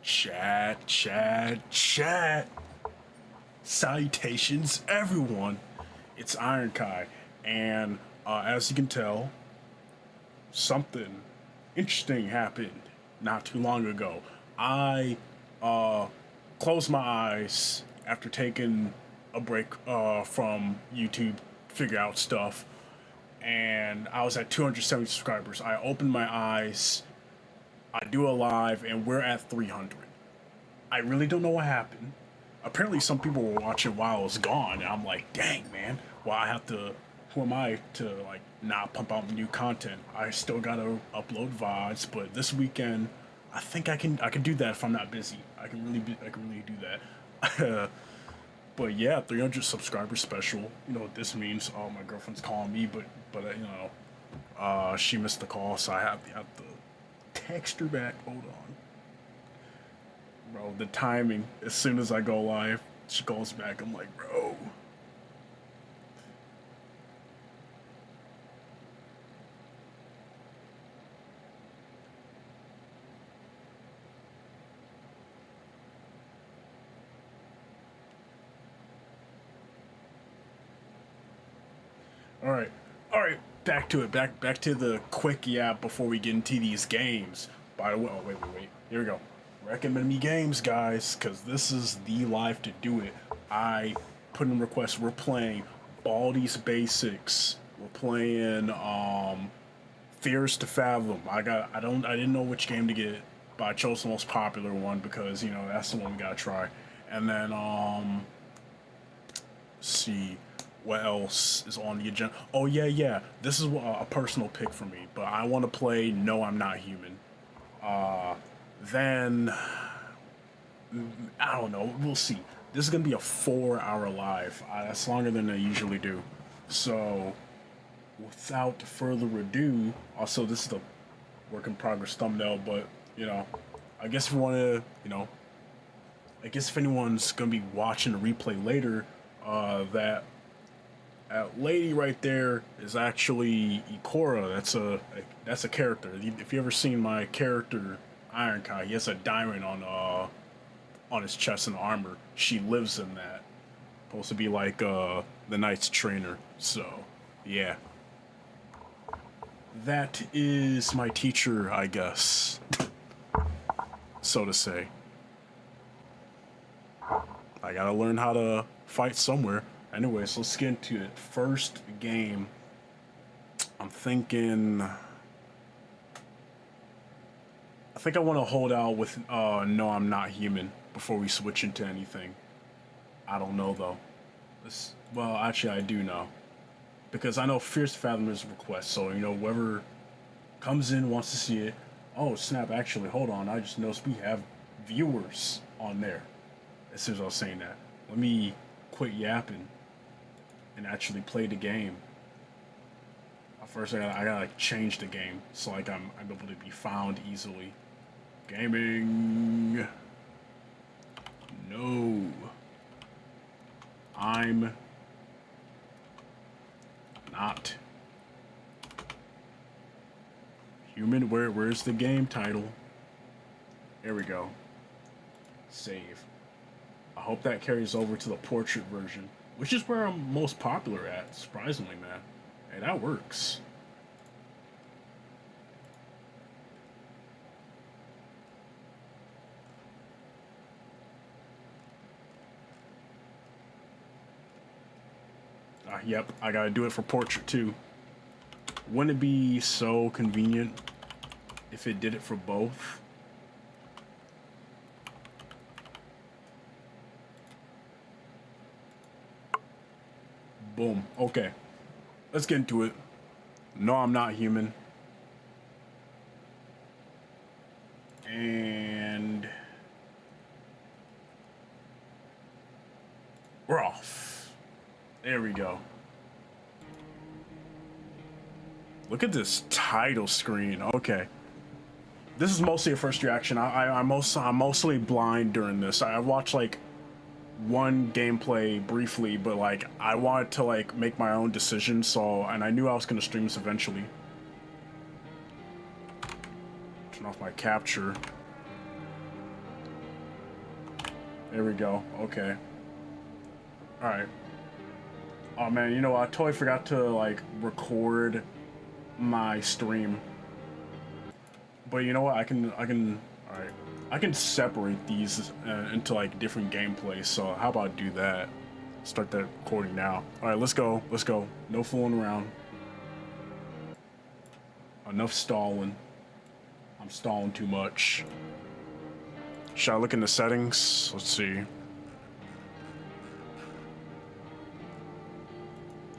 Chat. Salutations, everyone. It's IronKai, and as you can tell, something interesting happened not too long ago. I uh, closed my eyes after taking a break from YouTube, figure out stuff, and I was at 270 subscribers. I opened my eyes, I do a live, and we're at 300. I really don't know what happened. Apparently, some people were watching while I was gone, and I'm like, dang, man. Well, I have to. Who am I to like not pump out new content? I still gotta upload VODs, but this weekend, I think I can do that if I'm not busy. I can really do that. But yeah, 300 subscribers special. You know what this means? Oh, my girlfriend's calling me, but she missed the call, so I have to text her back. Hold on. Bro, the timing. As soon as I go live, she calls back. I'm like, bro. All right. Back to it. Back to the quick yap before we get into these games. By the way, oh wait. Here we go. Recommend me games, guys, because this is the life to do it. I put in requests. We're playing Baldi's Basics. We're playing Fears to Fathom. I didn't know which game to get, but I chose the most popular one because that's the one we gotta try. And then see what else is on the agenda. Oh yeah. This is a personal pick for me, but I want to play No, I'm Not Human. Then I don't know. We'll see. This is gonna be a 4-hour live. That's longer than I usually do. So, without further ado, also this is the work in progress thumbnail, but I guess if you want to, I guess if anyone's gonna be watching the replay later, that lady right there is actually Ikora. That's a character. If you ever seen my character IronKai, he has a diamond on his chest and armor. She lives in that. Supposed to be like the knight's trainer. So yeah, that is my teacher, I guess, so to say. I gotta learn how to fight somewhere. Anyways, let's get into it. First game, I'm thinking. I think I want to hold out with No, I'm Not Human before we switch into anything. I don't know though. Well, actually, I do know because I know Fierce Fathom is a request. So whoever comes in wants to see it. Oh snap! Actually, hold on. I just noticed we have viewers on there. As soon as I was saying that, let me quit yapping and actually play the game. First, I gotta like change the game so like I'm able to be found easily. Gaming. No. I'm not human. Where's the game title? There we go. Save. I hope that carries over to the portrait version, which is where I'm most popular at, surprisingly, man. Hey, that works. Yep, I gotta do it for portrait too. Wouldn't it be so convenient if it did it for both? Boom. Okay. Let's get into it. No, I'm not human. And we're off. There we go. Look at this title screen. Okay. This is mostly a first reaction. I'm mostly blind during this. I watched like one gameplay briefly, but like I wanted to like make my own decision, so and I knew I was gonna stream this eventually. Turn off my capture. There we go. Okay. All right. Oh man, you know what? I totally forgot to like record my stream. But you know what? All right. I can separate these into like different gameplays. So how about I do that? Start that recording now. All right, let's go. Let's go. No fooling around. Enough stalling. I'm stalling too much. Should I look in the settings? Let's see.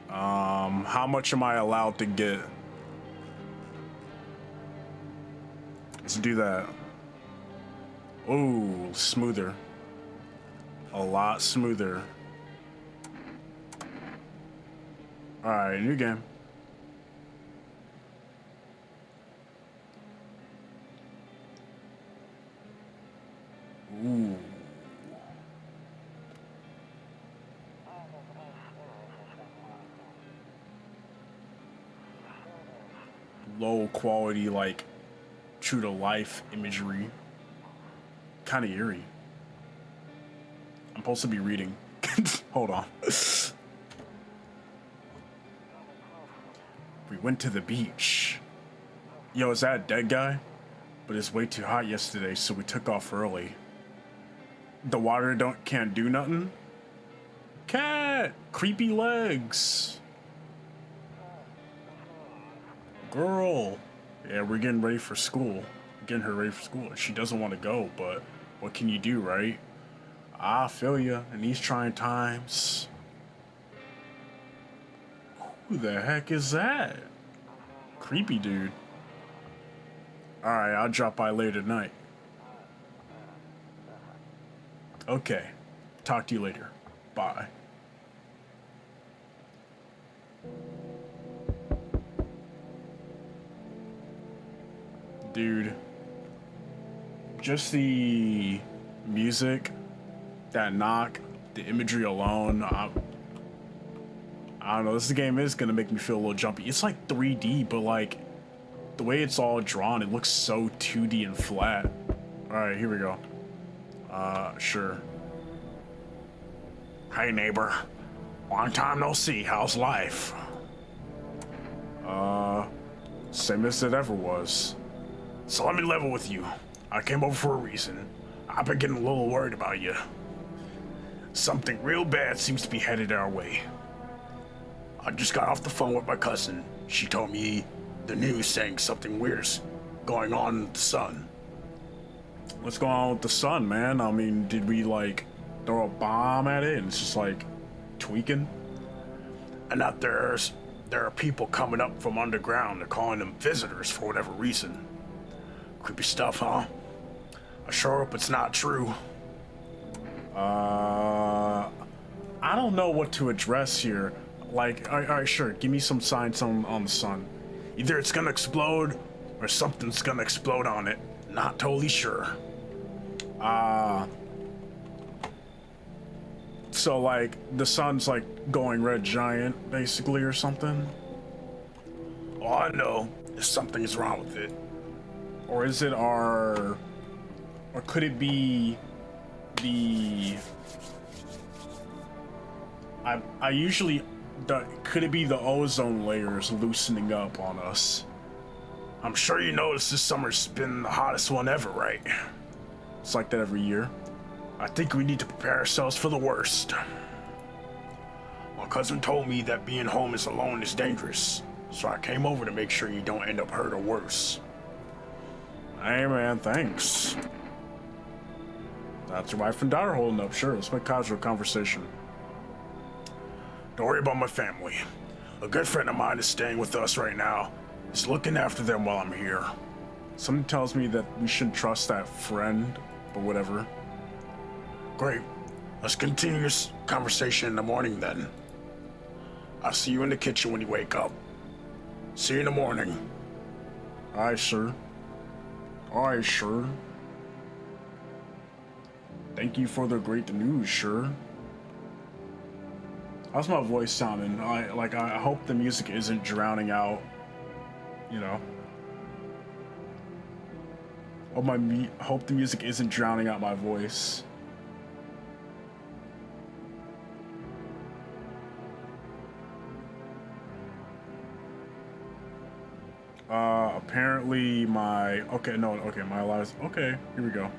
How much am I allowed to get? Let's do that. Oh, smoother. A lot smoother. Alright, new game. Ooh. Low quality, like, true to life imagery. Kind of eerie. I'm supposed to be reading. Hold on. We went to the beach. Yo, is that a dead guy? But it's way too hot yesterday, so we took off early. The water can't do nothing? Cat! Creepy legs! Girl! Yeah, we're getting ready for school. Getting her ready for school. She doesn't want to go, but what can you do, right? I feel ya in these trying times. Who the heck is that? Creepy dude. Alright, I'll drop by later tonight. Okay. Talk to you later. Bye. Dude. Just the music, that knock, the imagery alone, I don't know, this game is gonna make me feel a little jumpy. It's like 3D, but like, the way it's all drawn, it looks so 2D and flat. Alright, here we go. Sure. Hey neighbor, long time no see, how's life? Same as it ever was. So let me level with you. I came over for a reason. I've been getting a little worried about you. Something real bad seems to be headed our way. I just got off the phone with my cousin. She told me the news saying something weird's going on with the sun. What's going on with the sun, man? I mean, did we like throw a bomb at it and it's just like tweaking? And that there are people coming up from underground. They're calling them visitors for whatever reason. Creepy stuff, huh? I sure hope it's not true. I don't know what to address here. Like, alright, sure, give me some signs on the sun. Either it's gonna explode, or something's gonna explode on it. Not totally sure. So like, the sun's like going red giant, basically, or something? All I know is something's wrong with it. Or is it or could it be could it be the ozone layers loosening up on us? I'm sure you noticed this summer's been the hottest one ever, right? It's like that every year. I think we need to prepare ourselves for the worst. My cousin told me that being home alone is dangerous, so I came over to make sure you don't end up hurt or worse. Hey man, thanks. That's your wife and daughter holding up, sure, let's make casual conversation. Don't worry about my family. A good friend of mine is staying with us right now. He's looking after them while I'm here. Something tells me that we shouldn't trust that friend, but whatever. Great. Let's continue this conversation in the morning then. I'll see you in the kitchen when you wake up. See you in the morning. Aye, sir. Aye, sure. Thank you for the great news, sure. How's my voice sounding? I hope the music isn't drowning out, you know. Hope the music isn't drowning out my voice. Apparently my okay no okay my lives okay here we go.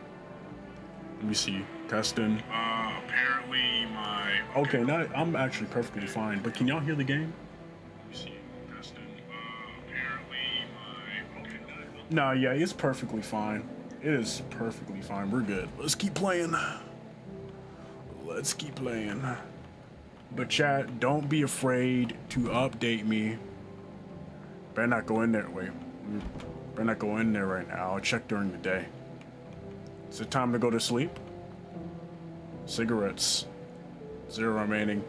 Let me see testing. Apparently my okay now I'm actually perfectly fine. But can y'all hear the game? Let me see testing. Apparently my okay no yeah it's perfectly fine. It is perfectly fine. We're good. Let's keep playing. Let's keep playing. But chat, don't be afraid to update me. Better not go in there. Wait. Better not go in there right now. I'll check during the day. Is it time to go to sleep? Cigarettes. 0 remaining.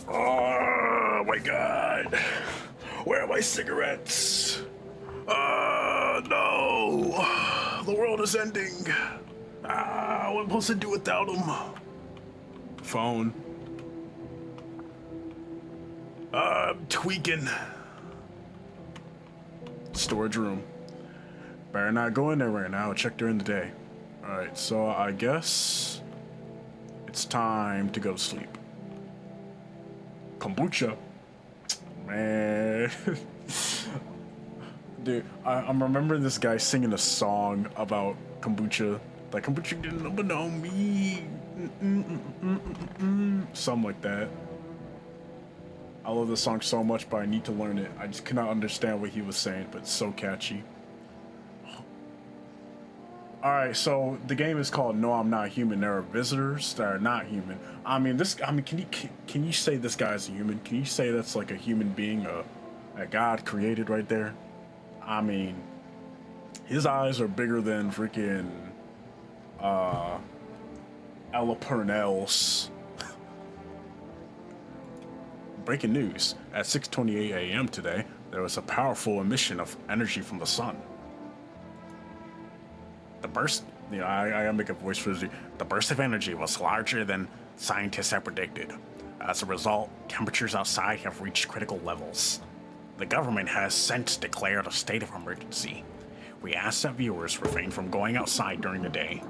Oh my god. Where are my cigarettes? No. The world is ending. What am I supposed to do without them? Phone. I'm tweaking. Storage room. Better not go in there right now. Check during the day. Alright, so I guess it's time to go to sleep. Kombucha. Man. Dude, I'm remembering this guy singing a song about kombucha. Like, kombucha didn't know me. Something like that. I love this song so much, but I need to learn it. I just cannot understand what he was saying, but it's so catchy. Alright, so the game is called No, I'm Not Human. There are visitors that are not human. Can you say this guy's a human? Can you say that's like a human being that God created right there? I mean, his eyes are bigger than freaking Ella Purnell's. Breaking news. At 6:28 a.m. today, there was a powerful emission of energy from the sun. The burst, I gotta make a voice for this. The burst of energy was larger than scientists had predicted. As a result, temperatures outside have reached critical levels. The government has since declared a state of emergency. We ask that viewers refrain from going outside during the day.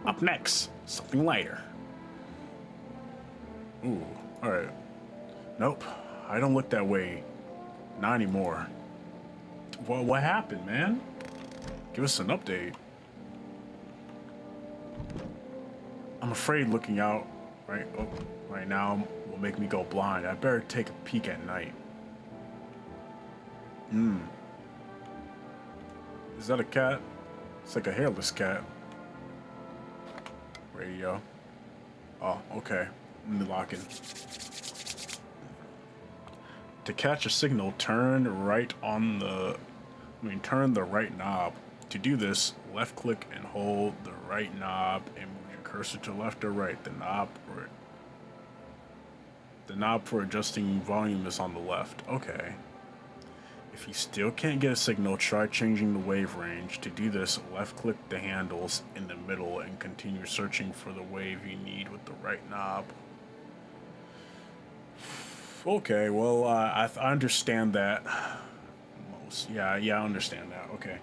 Up next, something lighter. Ooh, alright. Nope, I don't look that way. Not anymore. Well, what happened, man? Give us an update. I'm afraid looking out right now will make me go blind. I better take a peek at night. Is that a cat? It's like a hairless cat. Radio. Oh, okay. Let me lock in. To catch a signal, turn the right knob. To do this, left click and hold the right knob and move your cursor to left or right. The knob for adjusting volume is on the left. Okay. If you still can't get a signal, try changing the wave range. To do this, left click the handles in the middle and continue searching for the wave you need with the right knob. Okay, well, I understand that. Yeah, I understand that. Okay.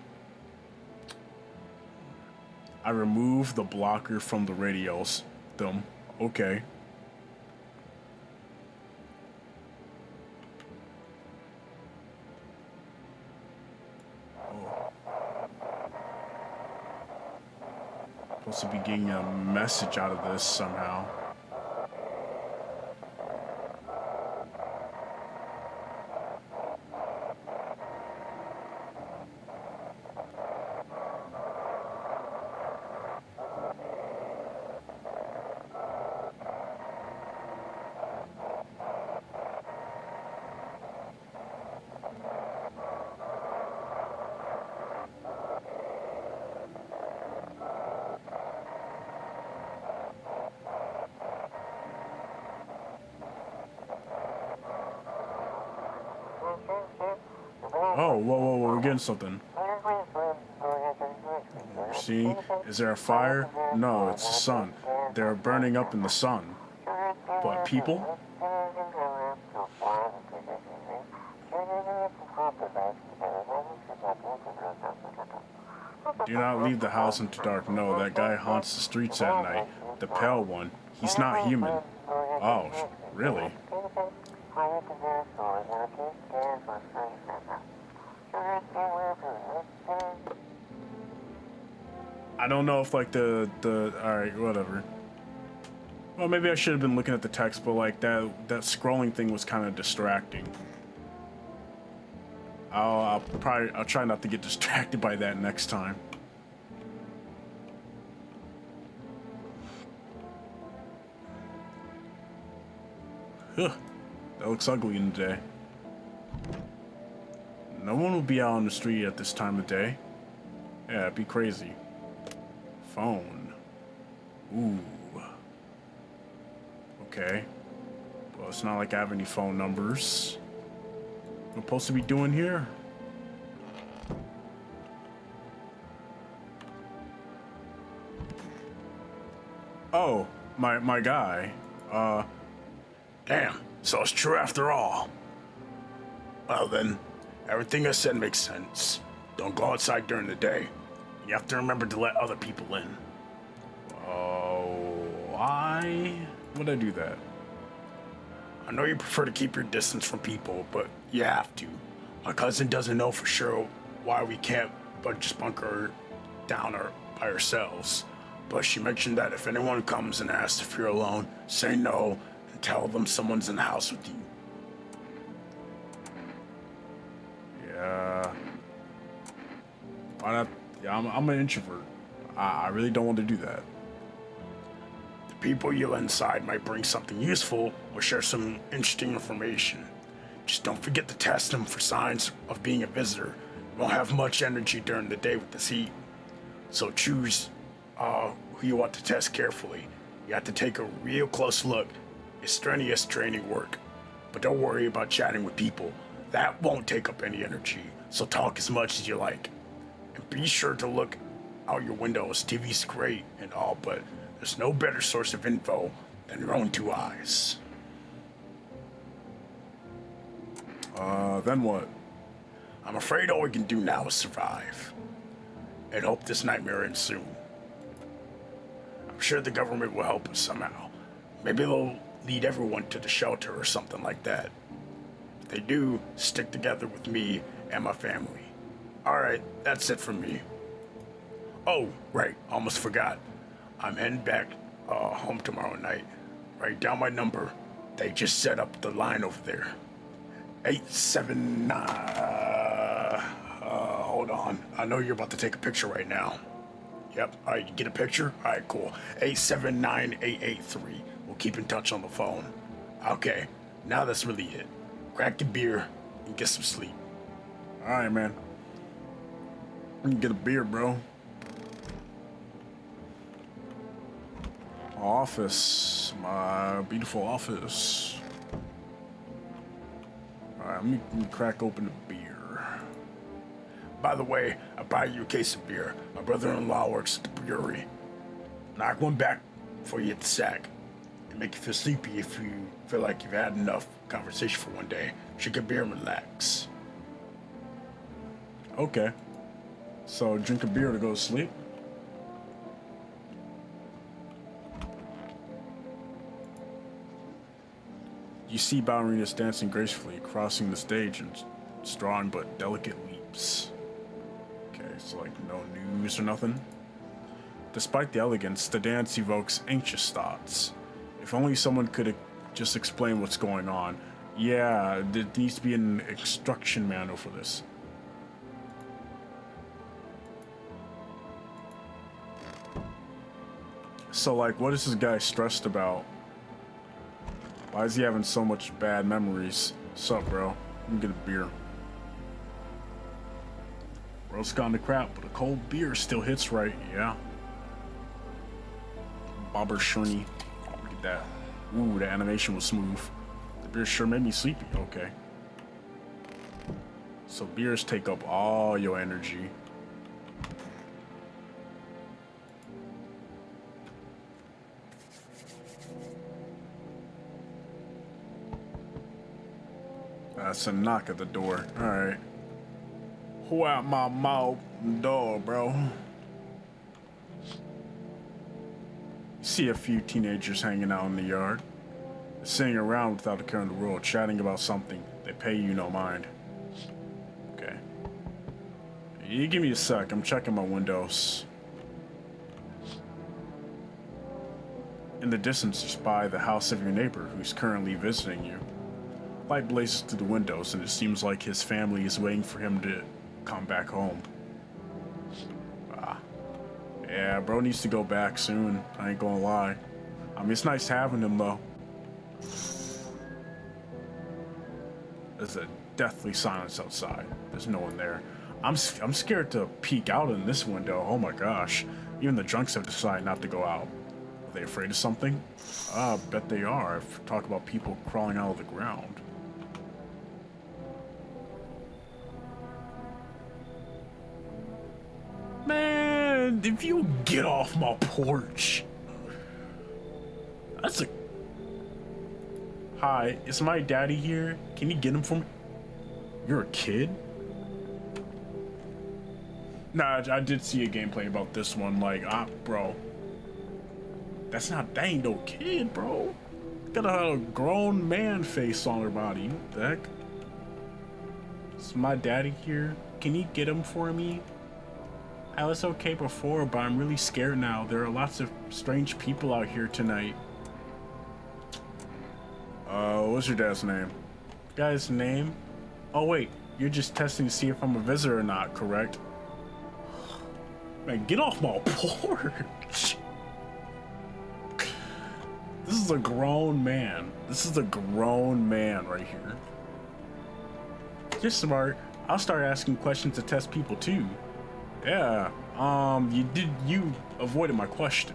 I remove the blocker from the radios. Okay. Oh. Supposed to be getting a message out of this somehow. Oh, whoa, we're getting something. See? Is there a fire? No, it's the sun. They're burning up in the sun. What, people? Do not leave the house into dark. No, that guy haunts the streets at night. The pale one. He's not human. Oh, really? I don't know if like the all right, whatever. Well, maybe I should have been looking at the text, but like that scrolling thing was kind of distracting. I'll try not to get distracted by that next time. Huh, that looks ugly in the day. No one will be out on the street at this time of day. Yeah, it'd be crazy. Phone. Ooh. Okay. Well, it's not like I have any phone numbers. What am I supposed to be doing here? Oh, my guy. Damn, so it's true after all. Well then, everything I said makes sense. Don't go outside during the day. You have to remember to let other people in. Oh, why would I do that? I know you prefer to keep your distance from people, but you have to. My cousin doesn't know for sure why we can't just bunker down by ourselves. But she mentioned that if anyone comes and asks if you're alone, say no and tell them someone's in the house with you. Yeah. Why not? Yeah, I'm an introvert. I really don't want to do that. The people you let inside might bring something useful or share some interesting information. Just don't forget to test them for signs of being a visitor. You won't have much energy during the day with this heat. So choose who you want to test carefully. You have to take a real close look. It's strenuous training work. But don't worry about chatting with people. That won't take up any energy. So talk as much as you like. And be sure to look out your windows. TV's great and all, but there's no better source of info than your own two eyes. Then what? I'm afraid all we can do now is survive. And hope this nightmare ends soon. I'm sure the government will help us somehow. Maybe they'll lead everyone to the shelter or something like that. If they do, stick together with me and my family. Alright, that's it from me. Oh, right, almost forgot. I'm heading back home tomorrow night. Write down my number. They just set up the line over there. 879. Hold on. I know you're about to take a picture right now. Yep. All right, you get a picture? All right, cool. 879-883. We'll keep in touch on the phone. Okay, now that's really it. Crack a beer and get some sleep. All right, man. You can get a beer, bro. Office. My beautiful office. Alright, let me crack open the beer. By the way, I buy you a case of beer. My brother-in-law works at the brewery. Knock one back before you hit the sack. And make you feel sleepy if you feel like you've had enough conversation for one day. Drink a beer and relax. Okay. So, drink a beer to go to sleep? You see ballerinas dancing gracefully, crossing the stage in strong but delicate leaps. Okay, so like no news or nothing? Despite the elegance, the dance evokes anxious thoughts. If only someone could just explain what's going on. Yeah, there needs to be an instruction manual for this. So like, what is this guy stressed about? Why is he having so much bad memories? What's up, bro? Let me get a beer. Roast gone to crap, but a cold beer still hits right, yeah. Bobber Shurney. Look at that. Ooh, the animation was smooth. The beer sure made me sleepy. Okay. So beers take up all your energy. That's a knock at the door. Alright. Who out my mouth door, bro? See a few teenagers hanging out in the yard. They're sitting around without a care in the world, chatting about something. They pay you no mind. Okay. You give me a sec. I'm checking my windows. In the distance, you spy the house of your neighbor who's currently visiting you. Light blazes through the windows, and it seems like his family is waiting for him to come back home. Yeah, bro needs to go back soon. I ain't gonna lie. I mean, it's nice having him, though. There's a deathly silence outside. There's no one there. I'm scared to peek out in this window. Oh my gosh. Even the drunks have decided not to go out. Are they afraid of something? Bet they are. Talk about people crawling out of the ground. Man, if you get off my porch. That's a... Hi, is my daddy here? Can you get him for me? You're a kid? Nah, I did see a gameplay about this one. Like, bro. That ain't no kid, bro. Got a grown man face on her body. What the heck? Is my daddy here? Can you get him for me? I was okay before, but I'm really scared now. There are lots of strange people out here tonight. What's your dad's name? Guy's name? Oh wait, you're just testing to see if I'm a visitor or not, correct? Man, get off my porch! This is a grown man. This is a grown man right here. You're smart. I'll start asking questions to test people too. Yeah, you avoided my question.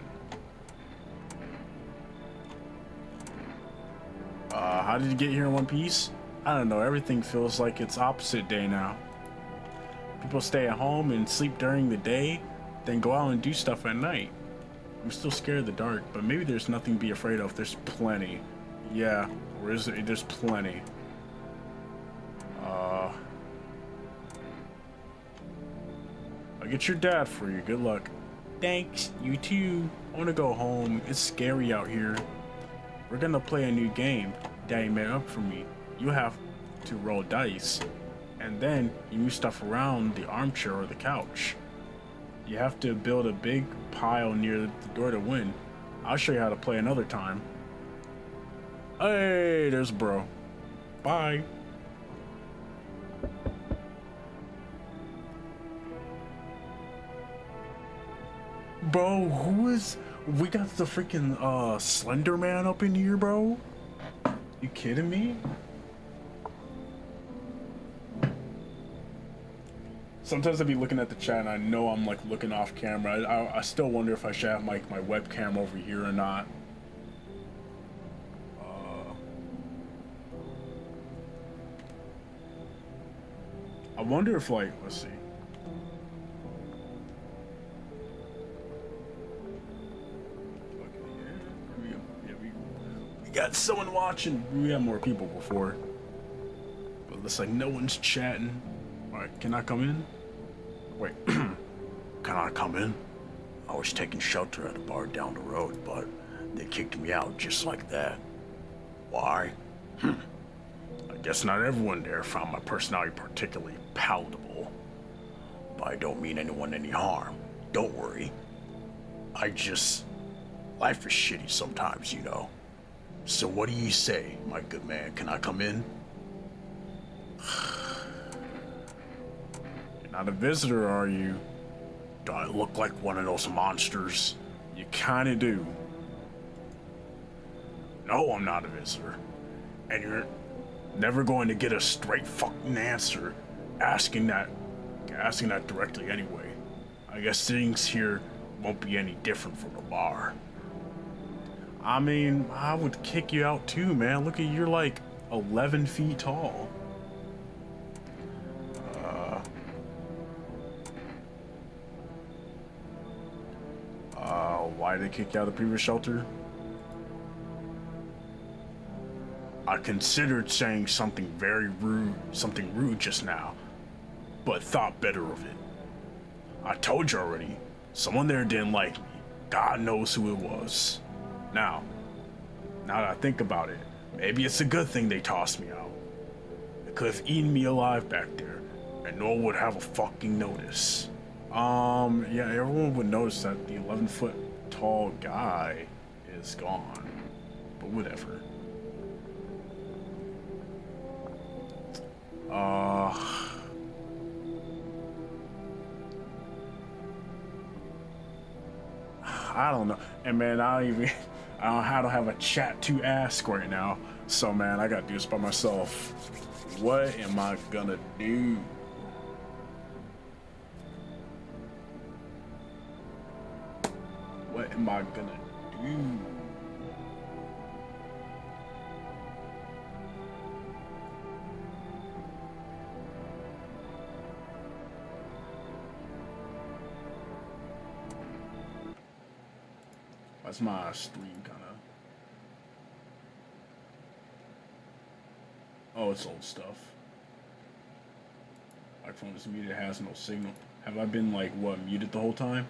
How did you get here in one piece? I don't know, everything feels like it's opposite day now. People stay at home and sleep during the day, then go out and do stuff at night. I'm still scared of the dark, but maybe there's nothing to be afraid of. There's plenty. Yeah, or is it? There's plenty. I'll get your dad for you. Good luck. Thanks. You too. I want to go home. It's scary out here. We're gonna play a new game Daddy made up for me. You have to roll dice, and then you move stuff around the armchair or the couch. You have to build a big pile near the door to win. I'll show you how to play another time. Hey, there's bro. Bye. Bro, who is... We got the freaking Slender Man up in here, bro? You kidding me? Sometimes I'd be looking at the chat and I know I'm like looking off camera. I still wonder if I should have my webcam over here or not. I wonder if like, let's see. We got someone watching. We had more people before. But it looks like no one's chatting. Alright, can I come in? Wait, can I come in? I was taking shelter at a bar down the road, but they kicked me out just like that. Why? I guess not everyone there found my personality particularly palatable. But I don't mean anyone any harm. Don't worry. Life is shitty sometimes, you know. So what do you say, my good man? Can I come in? You're not a visitor, are you? Do I look like one of those monsters? You kinda do. No, I'm not a visitor. And you're never going to get a straight fucking answer asking that directly anyway. I guess things here won't be any different from the bar. I mean, I would kick you out too, man. Look at you're like 11 feet tall. Why did they kick you out of the previous shelter? I considered saying something rude just now, but thought better of it. I told you already, someone there didn't like me. God knows who it was. Now that I think about it, maybe it's a good thing they tossed me out. They could have eaten me alive back there, and no one would have a fucking notice. Yeah, everyone would notice that the 11-foot tall guy is gone. But whatever. I don't know. And man, I don't have a chat to ask right now. So man, I gotta do this by myself. What am I gonna do? What am I gonna do? That's my stream kind of. Oh, it's old stuff. My phone is muted, it has no signal. Have I been like what, muted the whole time?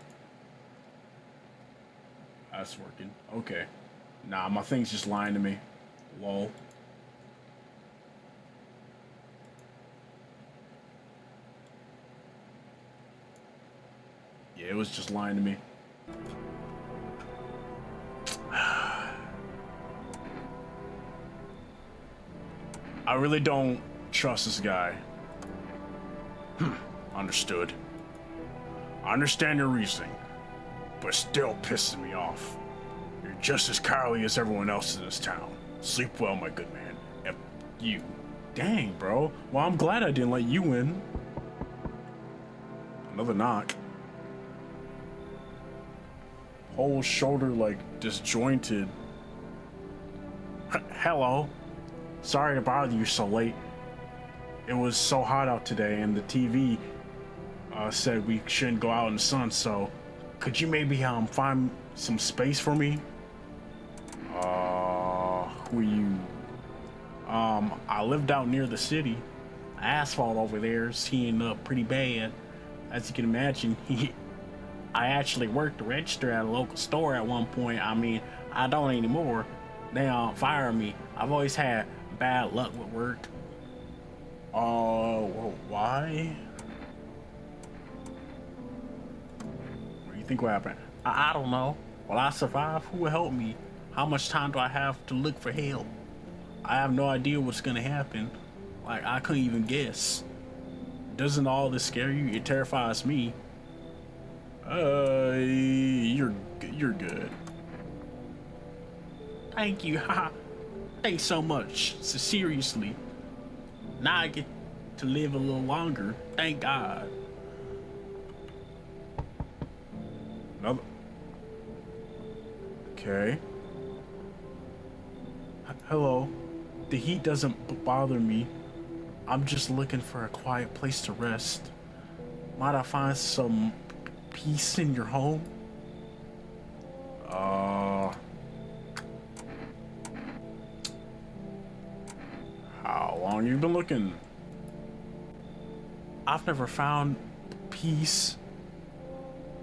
That's working. Okay. Nah, my thing's just lying to me. Lol. Yeah, it was just lying to me. I really don't trust this guy. Understood. I understand your reasoning, but still pisses me off. You're just as cowardly as everyone else in this town. Sleep well, my good man. F you. Dang, bro. Well, I'm glad I didn't let you in. Another knock. Whole shoulder, like, disjointed. Hello. Sorry to bother you so late. It was so hot out today, and the TV said we shouldn't go out in the sun, so could you maybe find some space for me? Who are you? I lived out near the city. Asphalt over there is heating up pretty bad. As you can imagine, I actually worked the register at a local store at one point. I mean, I don't anymore. They fired me. I've always had bad luck with work. Well, why? What do you think will happen? I don't know. Will I survive? Who will help me? How much time do I have to look for help? I have no idea what's gonna happen. Like, I couldn't even guess. Doesn't all this scare you? It terrifies me. You're good. Thank you. Thanks so much. So seriously. Now I get to live a little longer. Thank God. Another. Okay. Hello. The heat doesn't bother me. I'm just looking for a quiet place to rest. Might I find some peace in your home? How long you been looking? I've never found peace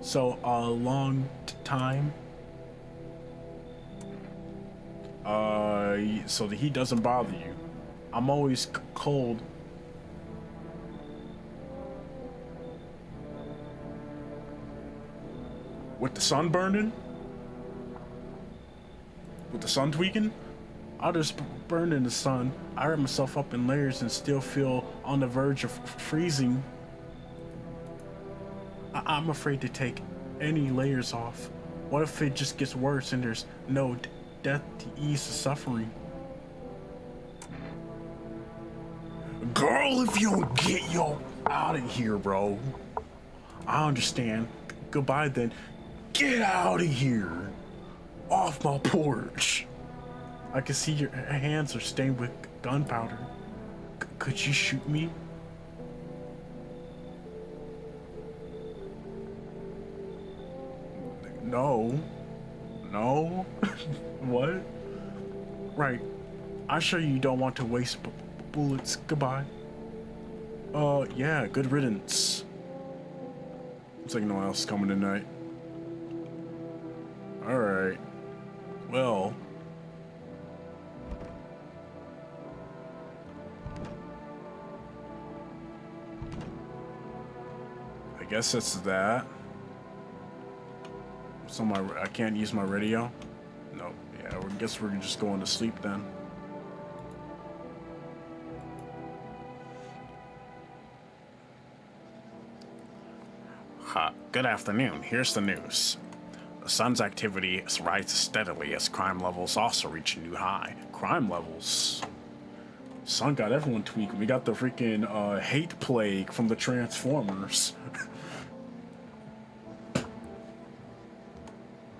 so a long time. So the heat doesn't bother you. I'm always cold. With the sun burning? With the sun tweaking? I'll just burn in the sun. I wrap myself up in layers and still feel on the verge of freezing. I'm afraid to take any layers off. What if it just gets worse and there's no death to ease the suffering? Girl, if you don't get yo out of here, bro. I understand. Goodbye then. Get out of here. Off my porch. I can see your hands are stained with gunpowder. Could you shoot me? No. No? What? Right. I'm sure you don't want to waste bullets. Goodbye. Yeah, good riddance. Looks like no one else is coming tonight. Alright. Well. I guess that's that. So I can't use my radio. Nope. Yeah, I guess we're just going to sleep then. Good afternoon. Here's the news. The sun's activity rises steadily as crime levels also reach a new high. Crime levels? Sun got everyone tweaking. We got the freaking hate plague from the Transformers.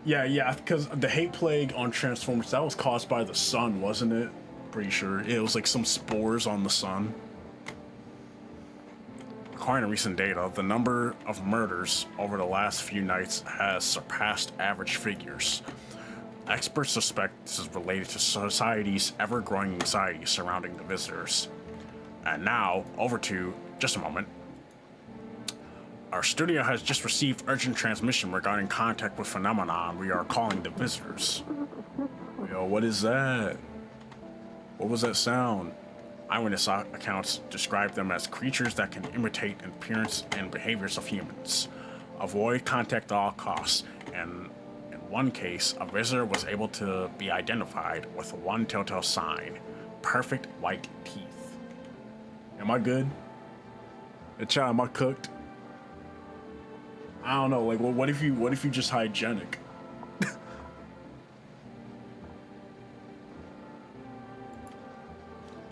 yeah, because the hate plague on Transformers, that was caused by the sun, wasn't it? Pretty sure. It was like some spores on the sun. According to recent data, the number of murders over the last few nights has surpassed average figures. Experts suspect this is related to society's ever-growing anxiety surrounding the visitors. And now, over to just a moment. Our studio has just received urgent transmission regarding contact with phenomenon we are calling the visitors. Yo, what is that? What was that sound? Eyewitness accounts describe them as creatures that can imitate appearance and behaviors of humans. Avoid contact at all costs, and in one case, a visitor was able to be identified with one telltale sign: perfect white teeth. Am I good? Hey, child, am I cooked? I don't know. Like, what if you just hygienic?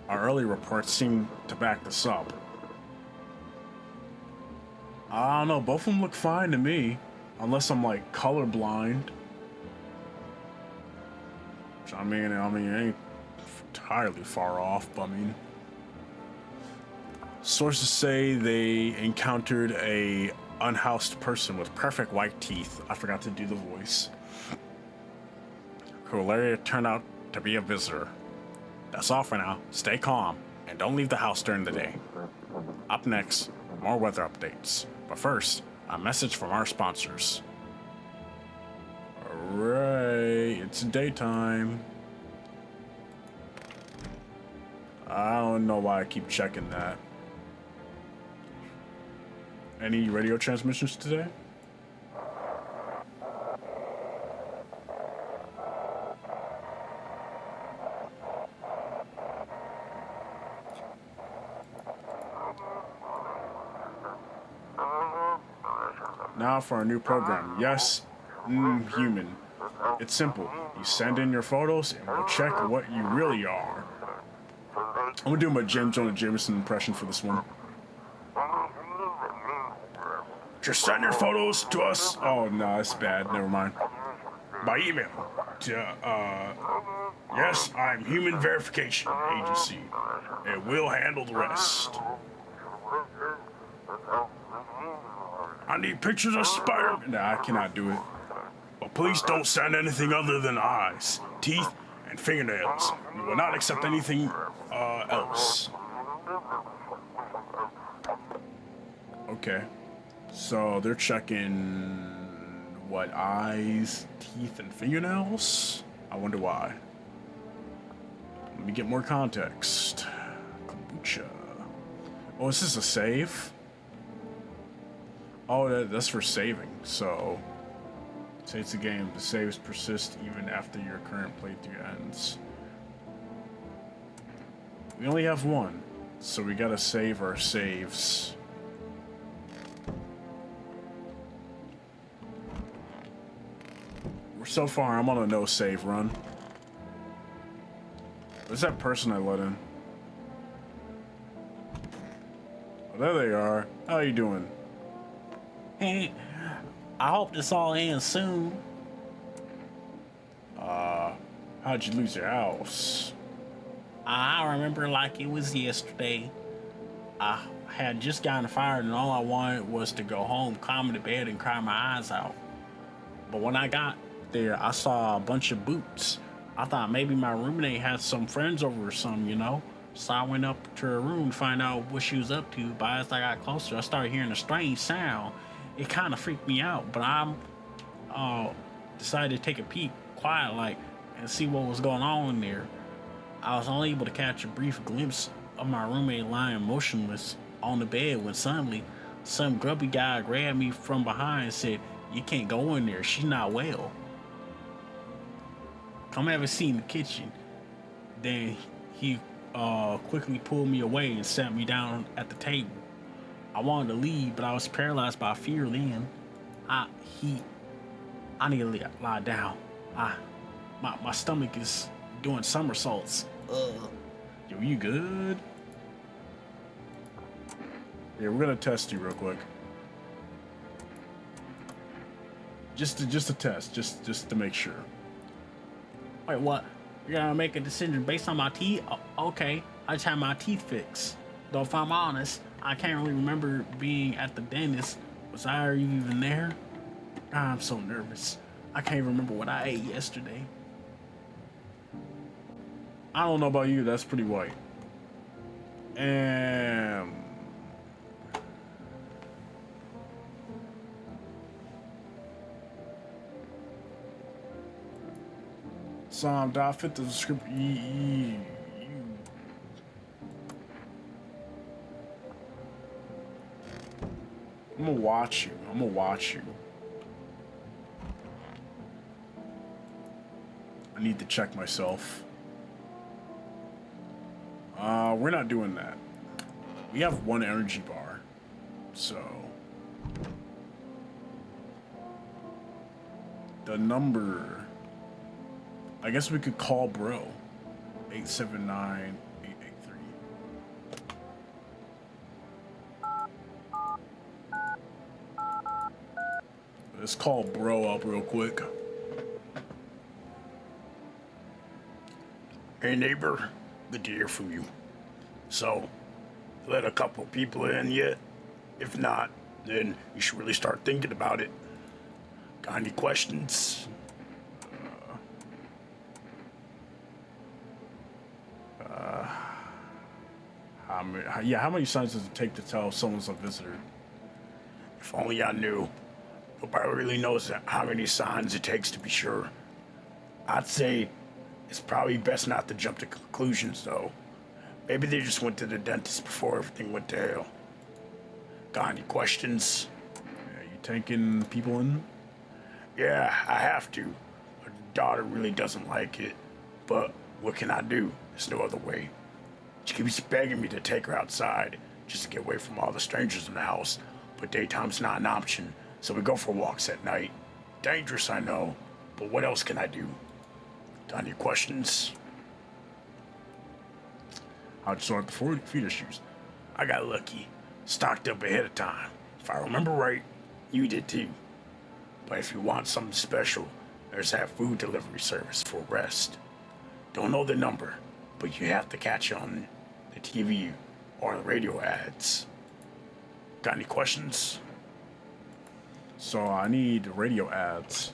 Our early reports seem to back this up. I don't know. Both of them look fine to me, unless I'm like colorblind. Which I mean, it ain't entirely far off. But I mean, sources say they encountered a unhoused person with perfect white teeth. I forgot to do the voice. Who later turned out to be a visitor. That's all for now. Stay calm and don't leave the house during the day. Up next, more weather updates. But first, a message from our sponsors. Alright, it's daytime. I don't know why I keep checking that. Any radio transmissions today? Now for our new program. Yes, human. It's simple. You send in your photos and we'll check what you really are. I'm gonna do my Jonah Jameson impression for this one. Just send your photos to us. Oh no, it's bad. Never mind. By email to yes, I'm Human Verification Agency, and we'll handle the rest. I need pictures of Spider-Man. Nah, I cannot do it. But please don't send anything other than eyes, teeth, and fingernails. We will not accept anything else. Okay. So they're checking what, eyes, teeth, and fingernails? I wonder why. Let me get more context. Kombucha. Oh, is this a save? Oh, that's for saving. So, say it's a game. The saves persist even after your current playthrough ends. We only have one, so we gotta save our saves. So far, I'm on a no save run. Where's that person I let in? Oh, there they are. How you doing? Hey, I hope this all ends soon. How'd you lose your house? I remember like it was yesterday. I had just gotten fired and all I wanted was to go home, climb into bed, and cry my eyes out. But when I got there, I saw a bunch of boots. I thought maybe my roommate had some friends over or something, you know? So I went up to her room to find out what she was up to, but as I got closer, I started hearing a strange sound. It kind of freaked me out, but I decided to take a peek, quiet like, and see what was going on in there. I was only able to catch a brief glimpse of my roommate lying motionless on the bed when suddenly some grubby guy grabbed me from behind and said, "You can't go in there, she's not well." come have a seat in the kitchen. Then he quickly pulled me away and sat me down at the table. I wanted to leave, but I was paralyzed by fear then. I need to lie down. My stomach is doing somersaults. Yo, you good? Yeah, we're gonna test you real quick. Just a test, just to make sure. Wait, what? You're gonna make a decision based on my teeth? Okay, I just had my teeth fixed. Though if I'm honest, I can't really remember being at the dentist. Was I even there? I'm so nervous. I can't remember what I ate yesterday. I don't know about you, that's pretty white. Did I fit the description? I'm gonna watch you. I need to check myself. We're not doing that. We have one energy bar, so the number. I guess we could call bro. 879-883. Let's call bro up real quick. Hey neighbor, good to hear from you. So, let a couple people in yet? If not, then you should really start thinking about it. Got any questions? How many signs does it take to tell if someone's a visitor? If only I knew. Nobody really knows how many signs it takes to be sure. I'd say it's probably best not to jump to conclusions, though. Maybe they just went to the dentist before everything went to hell. Got any questions? Yeah, you taking people in? Yeah, I have to. My daughter really doesn't like it. But what can I do? There's no other way. She keeps begging me to take her outside just to get away from all the strangers in the house. But daytime's not an option, so we go for walks at night. Dangerous, I know, but what else can I do? Got any questions? How'd you sort the feeder shoes? I got lucky. Stocked up ahead of time. If I remember right, you did too. But if you want something special, there's that food delivery service for rest. Don't know the number, but you have to catch it on the TV or the radio ads. Got any questions? So I need radio ads.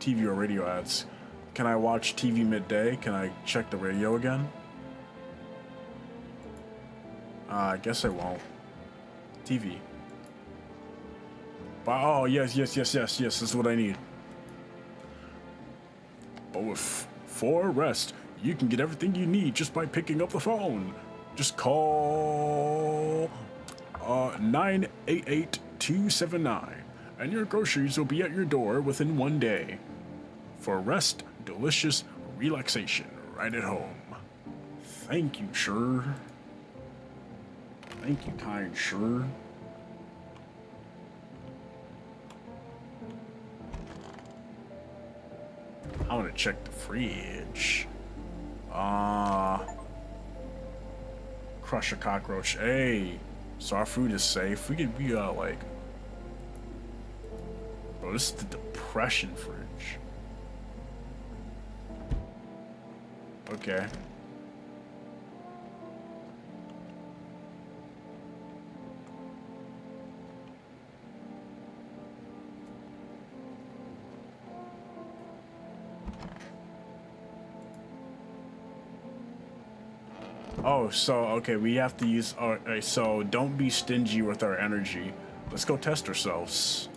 TV or radio ads. Can I watch TV midday? Can I check the radio again? I guess I won't. TV. But, oh, yes, this is what I need. But with 4 rest, you can get everything you need just by picking up the phone. Just call 988-279, and your groceries will be at your door within 1 day. For rest, delicious relaxation right at home. Thank you, sir. Thank you, kind sir. I want to check the fridge. Crush a cockroach. Hey, so our food is safe. We could be like, bro, this is the depression fridge. Okay. Oh, so, okay, we have to use, alright, so don't be stingy with our energy. Let's go test ourselves.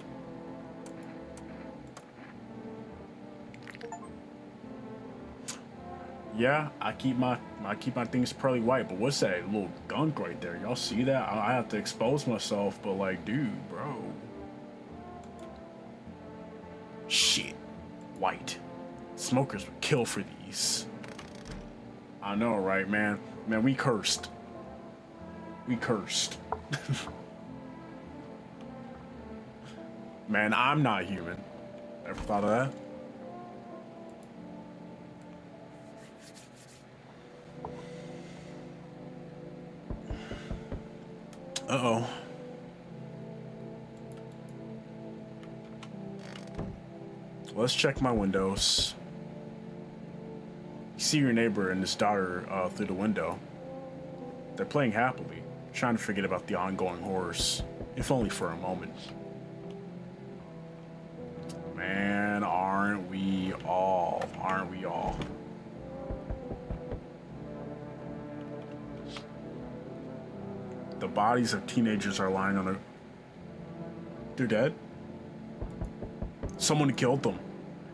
Yeah, I keep my things pearly white, but what's that little gunk right there? Y'all see that? I have to expose myself, but like, dude, bro. Shit. White. Smokers would kill for these. I know, right, man? Man, we cursed. We cursed. Man, I'm not human. Ever thought of that? Uh-oh. Let's check my windows. You see your neighbor and his daughter through the window. They're playing happily, trying to forget about the ongoing horrors, if only for a moment. Man, aren't we all? Aren't we all? The bodies of teenagers are lying on the... They're dead? Someone killed them.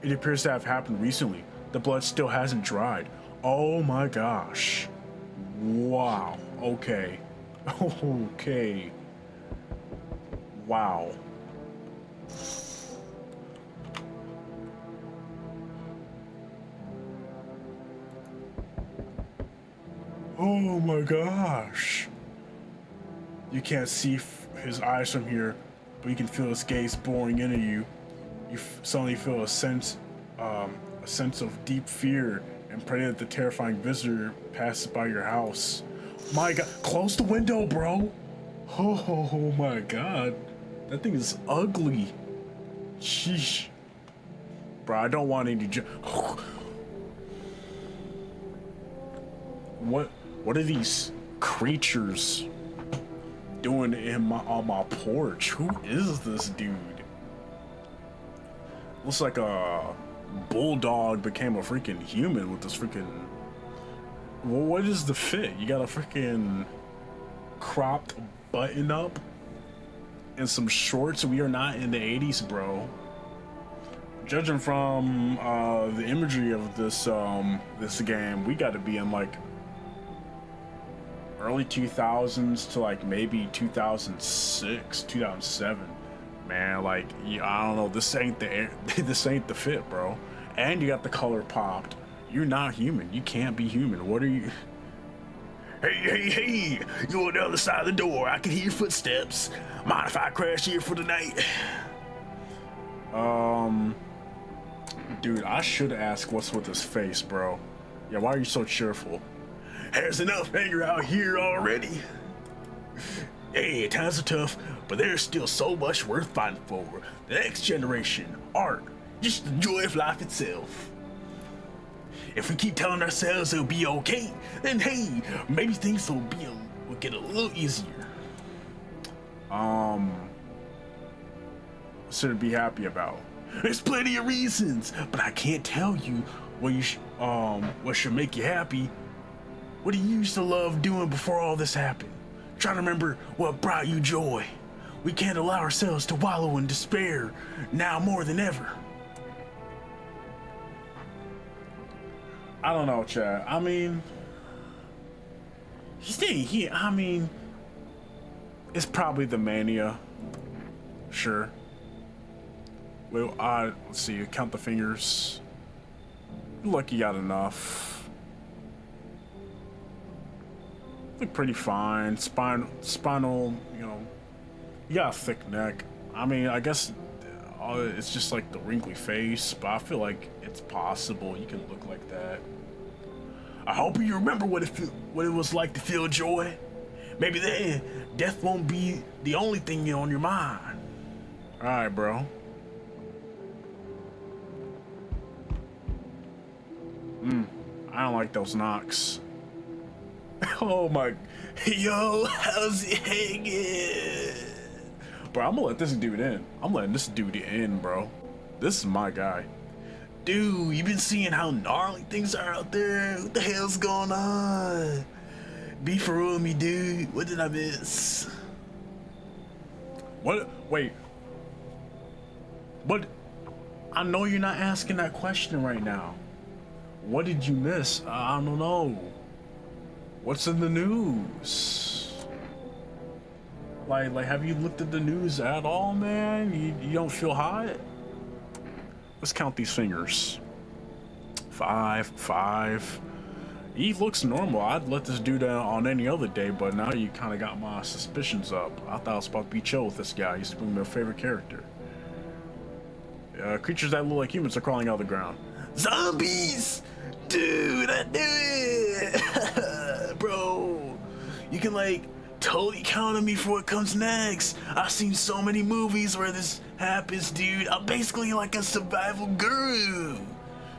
It appears to have happened recently. The blood still hasn't dried. Oh my gosh. Wow. Okay. Okay. Wow. Oh my gosh. You can't see his eyes from here, but you can feel his gaze boring into you. You suddenly feel a sense of deep fear and pray that the terrifying visitor passes by your house. My God, close the window, bro. Oh my God, that thing is ugly. Sheesh, bro. I don't want any. What are these creatures doing on my porch? Who is this dude? Looks like a bulldog became a freaking human with this freaking... Well, what is the fit? You got a freaking cropped button up and some shorts. We are not in the 80s, bro. Judging from the imagery of this this game, we got to be in like early 2000s to like maybe 2006, 2007. Man, like, yeah, I don't know. This ain't the fit, bro. And you got the color popped. You're not human. You can't be human. What are you? Hey! You're on the other side of the door. I can hear your footsteps. Mind if I crash here for the night? Dude, I should ask what's with his face, bro. Yeah, why are you so cheerful? There's enough anger out here already. Hey, times are tough, but there's still so much worth fighting for. The next generation, art, just the joy of life itself. If we keep telling ourselves it'll be okay, then hey, maybe things will get a little easier. What should I be happy about? There's plenty of reasons, but I can't tell you what should make you happy. What do you used to love doing before all this happened? Try to remember what brought you joy. We can't allow ourselves to wallow in despair now more than ever. I don't know, Chad. I mean, he's staying here. I mean, it's probably the mania. Sure. Well, let's see. Count the fingers. Look, you got enough. Look pretty fine. Spinal, you know. You got a thick neck. I mean, I guess it's just like the wrinkly face, but I feel like it's possible you can look like that. I hope you remember what it was like to feel joy. Maybe then death won't be the only thing on your mind. All right, bro. I don't like those knocks. Oh my, yo, how's it hanging? Bro, I'm gonna let this dude in. I'm letting this dude in, bro. This is my guy. Dude, you been seeing how gnarly things are out there? What the hell's going on? Be for real with me, dude. What did I miss? What? Wait. What? I know you're not asking that question right now. What did you miss? I don't know. What's in the news? Like, have you looked at the news at all, man? You don't feel hot? Let's count these fingers. 5. He looks normal. I'd let this dude on any other day, but now you kind of got my suspicions up. I thought I was about to be chill with this guy. He's my favorite character. Creatures that look like humans are crawling out of the ground. Zombies! Dude, I knew it! Bro, you can like totally count on me for what comes next. I've seen so many movies where this happens, dude. I'm basically like a survival guru.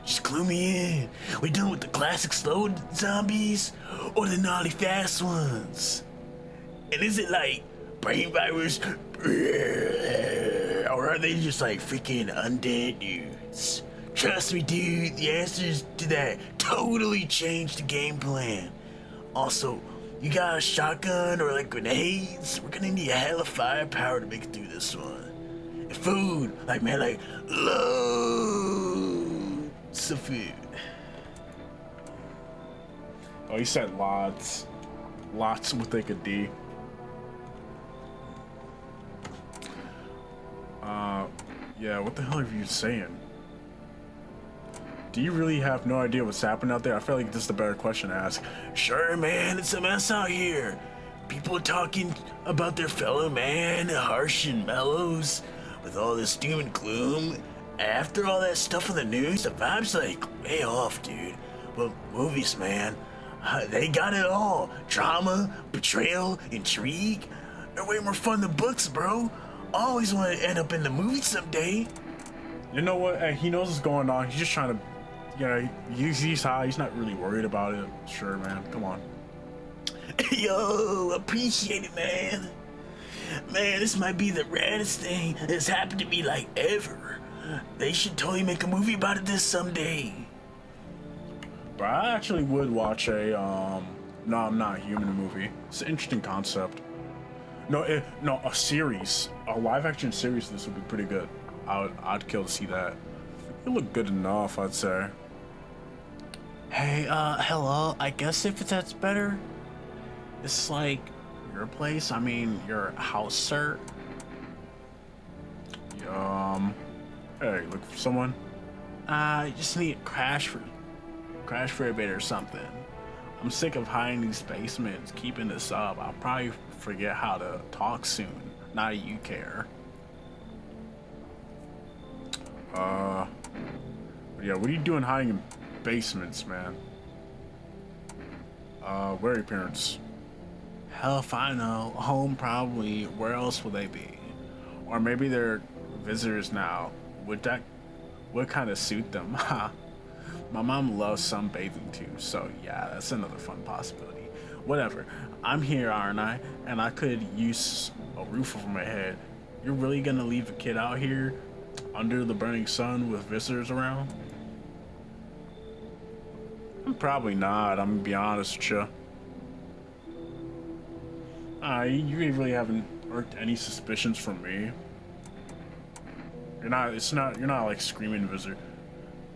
Just clue me in. We done with the classic slow zombies or the naughty fast ones? And is it like brain virus? Or are they just like freaking undead dudes? Trust me, dude, the answers to that totally changed the game plan. Also, you got a shotgun or like grenades? We're gonna need a hell of firepower to make it through this one. And food, like man, like loads of food. Oh, he said lots. Lots with like a D. Yeah, what the hell are you saying? Do you really have no idea what's happening out there? I feel like this is a better question to ask. Sure, man, it's a mess out here. People are talking about their fellow man, harsh and mellows, with all this doom and gloom. After all that stuff on the news, the vibe's like way off, dude. But movies, man, they got it all. Drama, betrayal, intrigue. They're way more fun than books, bro. I always want to end up in the movie someday. You know what? Hey, he knows what's going on. He's just trying to, he's high. He's not really worried about it. Sure, man. Come on. Yo, appreciate it, man. Man, this might be the raddest thing that's happened to me like ever. They should totally make a movie about this someday. But I actually would watch a No, I'm Not Human movie. It's an interesting concept. No, a series, a live-action series. Of this would be pretty good. I'd kill to see that. It looked good enough, I'd say. Hey, hello. I guess if that's better, it's like your place. I mean, your house, sir. Hey, look for someone. I just need a crash for a bit or something. I'm sick of hiding these basements, keeping this up. I'll probably forget how to talk soon. Not that you care. Yeah, what are you doing hiding in basements, man? Where are your parents? Hell if I know. Home probably. Where else would they be? Or maybe they're visitors now. Would kind of suit them? My mom loves sunbathing too, so yeah, that's another fun possibility. Whatever. I'm here, aren't I? And I could use a roof over my head. You're really gonna leave a kid out here under the burning sun with visitors around? Probably not, I'm gonna be honest with you. You really haven't irked any suspicions from me. You're not like screaming visitor.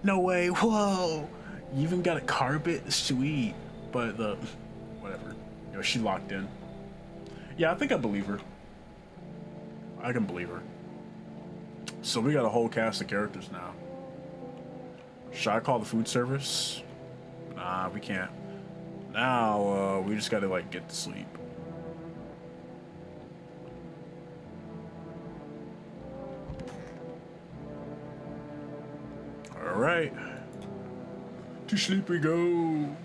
No way, whoa! You even got a carpet? Sweet. But whatever. She locked in. Yeah, I think I believe her. I can believe her. So we got a whole cast of characters now. Should I call the food service? Nah, we can't. Now, we just gotta like get to sleep. Alright. To sleep we go.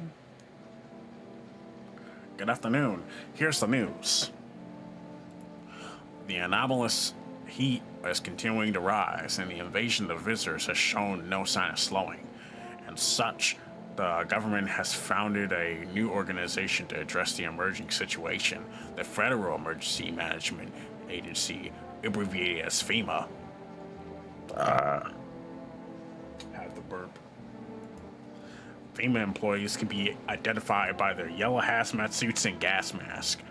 Good afternoon. Here's the news. The anomalous heat is continuing to rise, and the invasion of visitors has shown no sign of slowing. And such, the government has founded a new organization to address the emerging situation, the Federal Emergency Management Agency, abbreviated as FEMA. Had the burp. FEMA employees can be identified by their yellow hazmat suits and gas masks.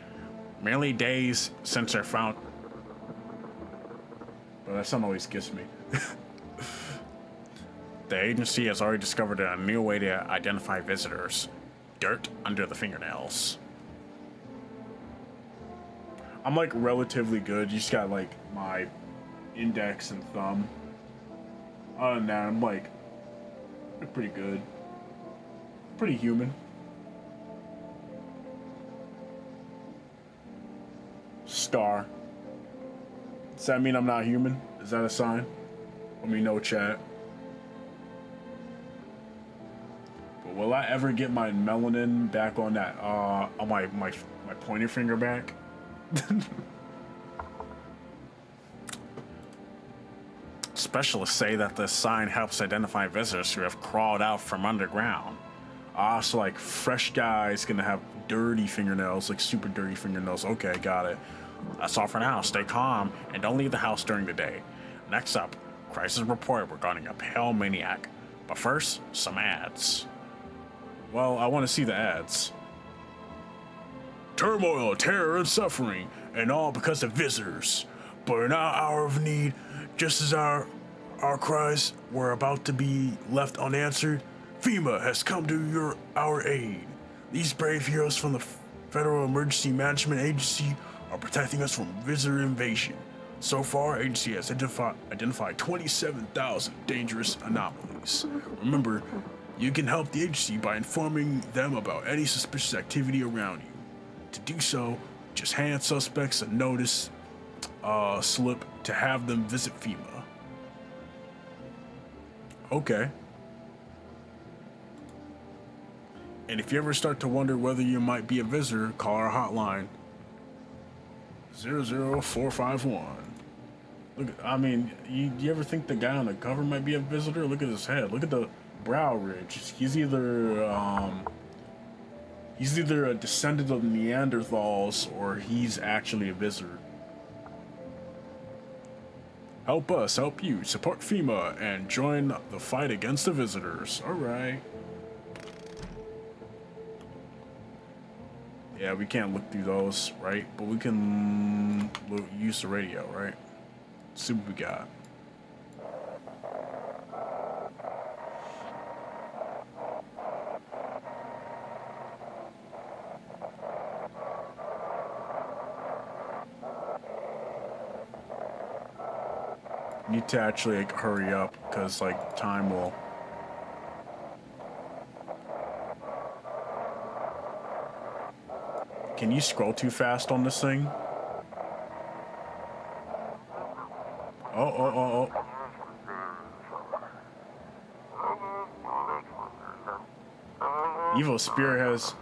Merely days since they're found. But that sound always gets me. The agency has already discovered a new way to identify visitors. Dirt under the fingernails. I'm like relatively good. You just got like my index and thumb. Other than that, I'm like pretty good. pretty human. Star. Does that mean I'm not human? Is that a sign? Let me know, chat. But will I ever get my melanin back on that? On my pointer finger back? Specialists say that this sign helps identify visitors who have crawled out from underground. So like fresh guys gonna have dirty fingernails, like super dirty fingernails. Okay, got it. That's all for now. Stay calm and don't leave the house during the day. Next up, crisis report regarding a pale maniac. But first, some ads. Well, I want to see the ads. Turmoil, terror, and suffering, and all because of visitors. But in our hour of need, just as our cries were about to be left unanswered, FEMA has come to our aid. These brave heroes from the Federal Emergency Management Agency are protecting us from visitor invasion. So far, agency has identified 27,000 dangerous anomalies. Remember, you can help the agency by informing them about any suspicious activity around you. To do so, just hand suspects a notice slip to have them visit FEMA. Okay. And if you ever start to wonder whether you might be a visitor, call our hotline. 00451. Look, I mean, you ever think the guy on the cover might be a visitor? Look at his head. Look at the brow ridge. He's either a descendant of Neanderthals or he's actually a visitor. Help us, help you. Support FEMA and join the fight against the visitors. All right. Yeah, we can't look through those, right? But we can use the radio, right? Let's see what we got. Need to actually like, hurry up because like time will. Can you scroll too fast on this thing? Oh. Evil spirit has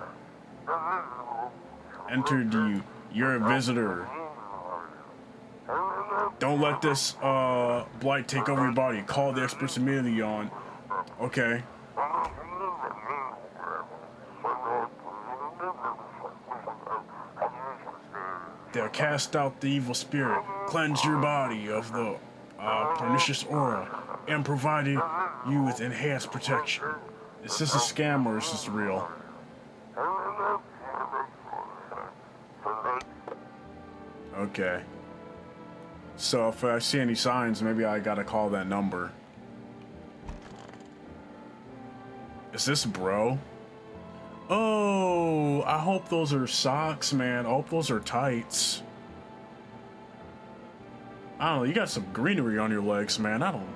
entered you. You're a visitor. Don't let this blight take over your body. Call the experts immediately on. Okay. They'll cast out the evil spirit, cleanse your body of the pernicious aura, and provide you with enhanced protection. Is this a scam or is this real? Okay. So if I see any signs, maybe I gotta call that number. Is this bro? Oh, I hope those are socks, man. I hope those are tights. I don't know, you got some greenery on your legs, man. I don't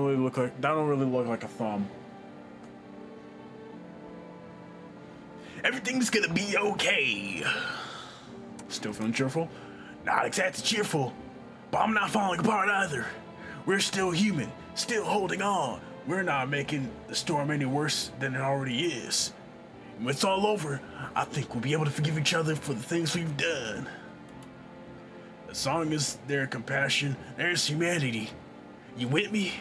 really look like that don't really look like a thumb. Everything's gonna be okay. Still feeling cheerful? Not exactly cheerful, but I'm not falling apart either. We're still human, still holding on. We're not making the storm any worse than it already is. And when it's all over, I think we'll be able to forgive each other for the things we've done. As long as there's compassion, there's humanity. You with me?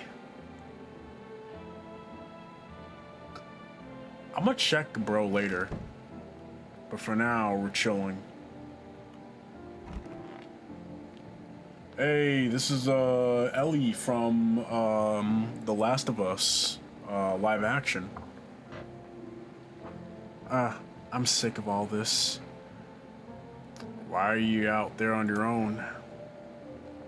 I'm gonna check bro later. But for now, we're chilling. Hey, this is Ellie from The Last of Us live action. I'm sick of all this. Why are you out there on your own?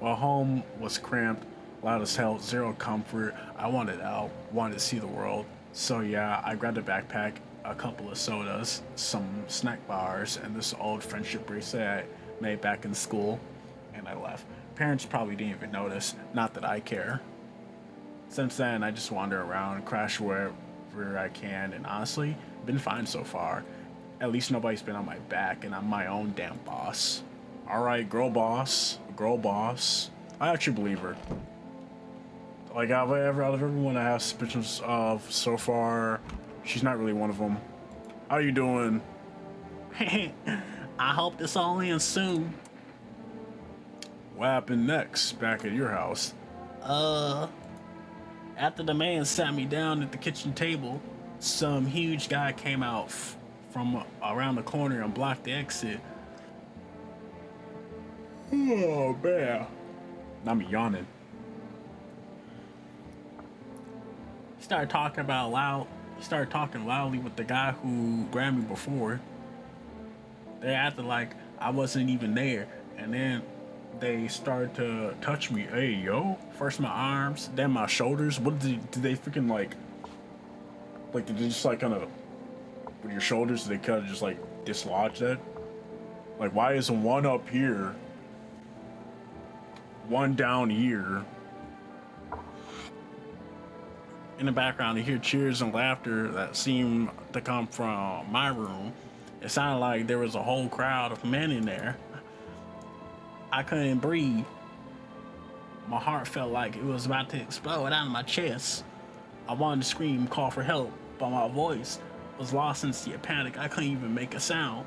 Well, home was cramped, loud as hell, zero comfort. I wanted out, wanted to see the world. So yeah, I grabbed a backpack a couple of sodas, some snack bars, and this old friendship bracelet I made back in school, and I left. Parents probably didn't even notice, not that I care. Since then, I just wander around, crash wherever I can, and honestly, been fine so far. At least nobody's been on my back, and I'm my own damn boss. Alright, girl boss. Girl boss. I actually believe her. Like, out of everyone I have suspicions of so far, she's not really one of them. How you doing? I hope this all ends soon. What happened next, back at your house? After the man sat me down at the kitchen table, some huge guy came out from around the corner and blocked the exit. Oh, man. I'm yawning. He started talking loudly with the guy who grabbed me before. They acted like I wasn't even there, and then they started to touch me. Hey, yo. First my arms, then my shoulders. What did they freaking like, did they just like kind of, with your shoulders, did they kind of just like dislodge that? Like, why isn't one up here, one down here? In the background, you hear cheers and laughter that seemed to come from my room. It sounded like there was a whole crowd of men in there. I couldn't breathe. My heart felt like it was about to explode out of my chest. I wanted to scream, call for help, but my voice was lost in sea of panic. I couldn't even make a sound.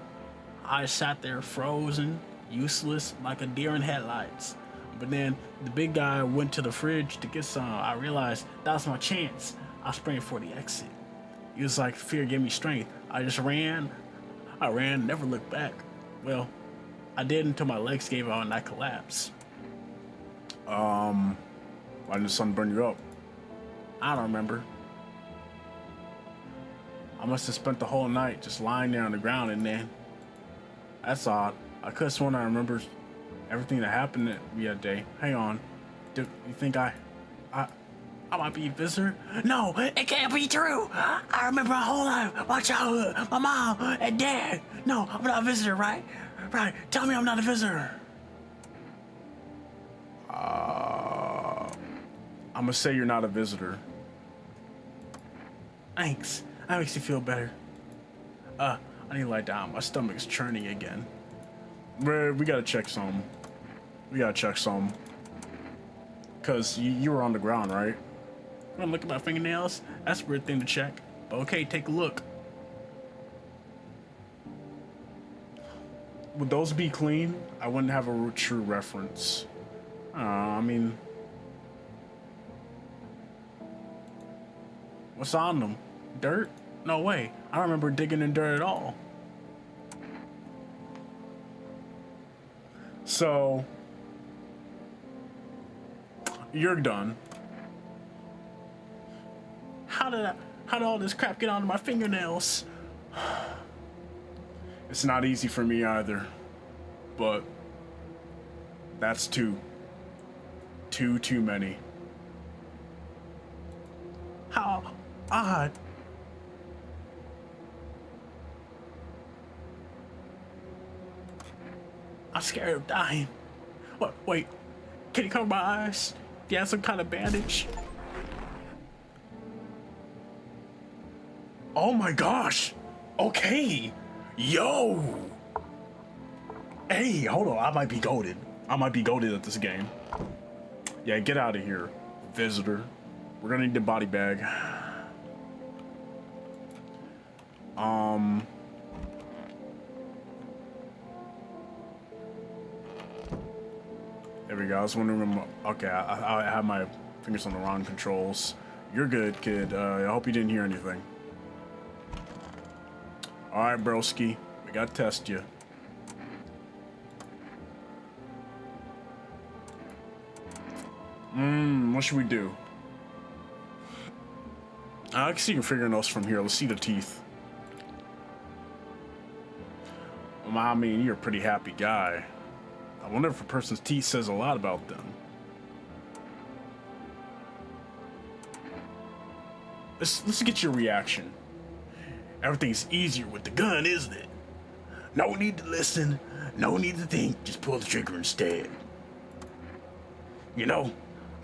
I sat there frozen, useless, like a deer in headlights. But then the big guy went to the fridge to get some. I realized that was my chance. I sprang for the exit. It was like fear gave me strength. I just ran. I ran, never looked back. Well, I did until my legs gave out and I collapsed. Why didn't the sun burn you up? I don't remember. I must have spent the whole night just lying there on the ground, and then... That's odd. I could have sworn I remember everything that happened to me that day. Hang on. Do you think I might be a visitor? No, it can't be true. I remember my whole life, my childhood, my mom and dad. No, I'm not a visitor, right? Right. Tell me I'm not a visitor. I'm gonna say you're not a visitor. Thanks. That makes you feel better. I need to lie down. My stomach's churning again. We gotta check some. Cause you were on the ground, right? I'm gonna look at my fingernails. That's a weird thing to check. But okay, take a look. Would those be clean? I wouldn't have a true reference. I mean... What's on them? Dirt? No way. I don't remember digging in dirt at all. So... You're done. How did all this crap get onto my fingernails? It's not easy for me either. But... That's two. Too many. How odd. I'm scared of dying. What? Wait. Can you cover my eyes? Do you have some kind of bandage? Oh my gosh! Okay! Yo! Hey, hold on. I might be goated. At this game. Yeah, get out of here, visitor. We're gonna need the body bag. There we go. I was wondering. Okay, I have my fingers on the wrong controls. You're good, kid. I hope you didn't hear anything. All right, broski. We gotta test you. What should we do? I can see your fingernails from here. Let's see the teeth. Well, I mean, you're a pretty happy guy. I wonder if a person's teeth says a lot about them. Let's get your reaction. Everything's easier with the gun, isn't it? No need to listen, no need to think, just pull the trigger instead. You know,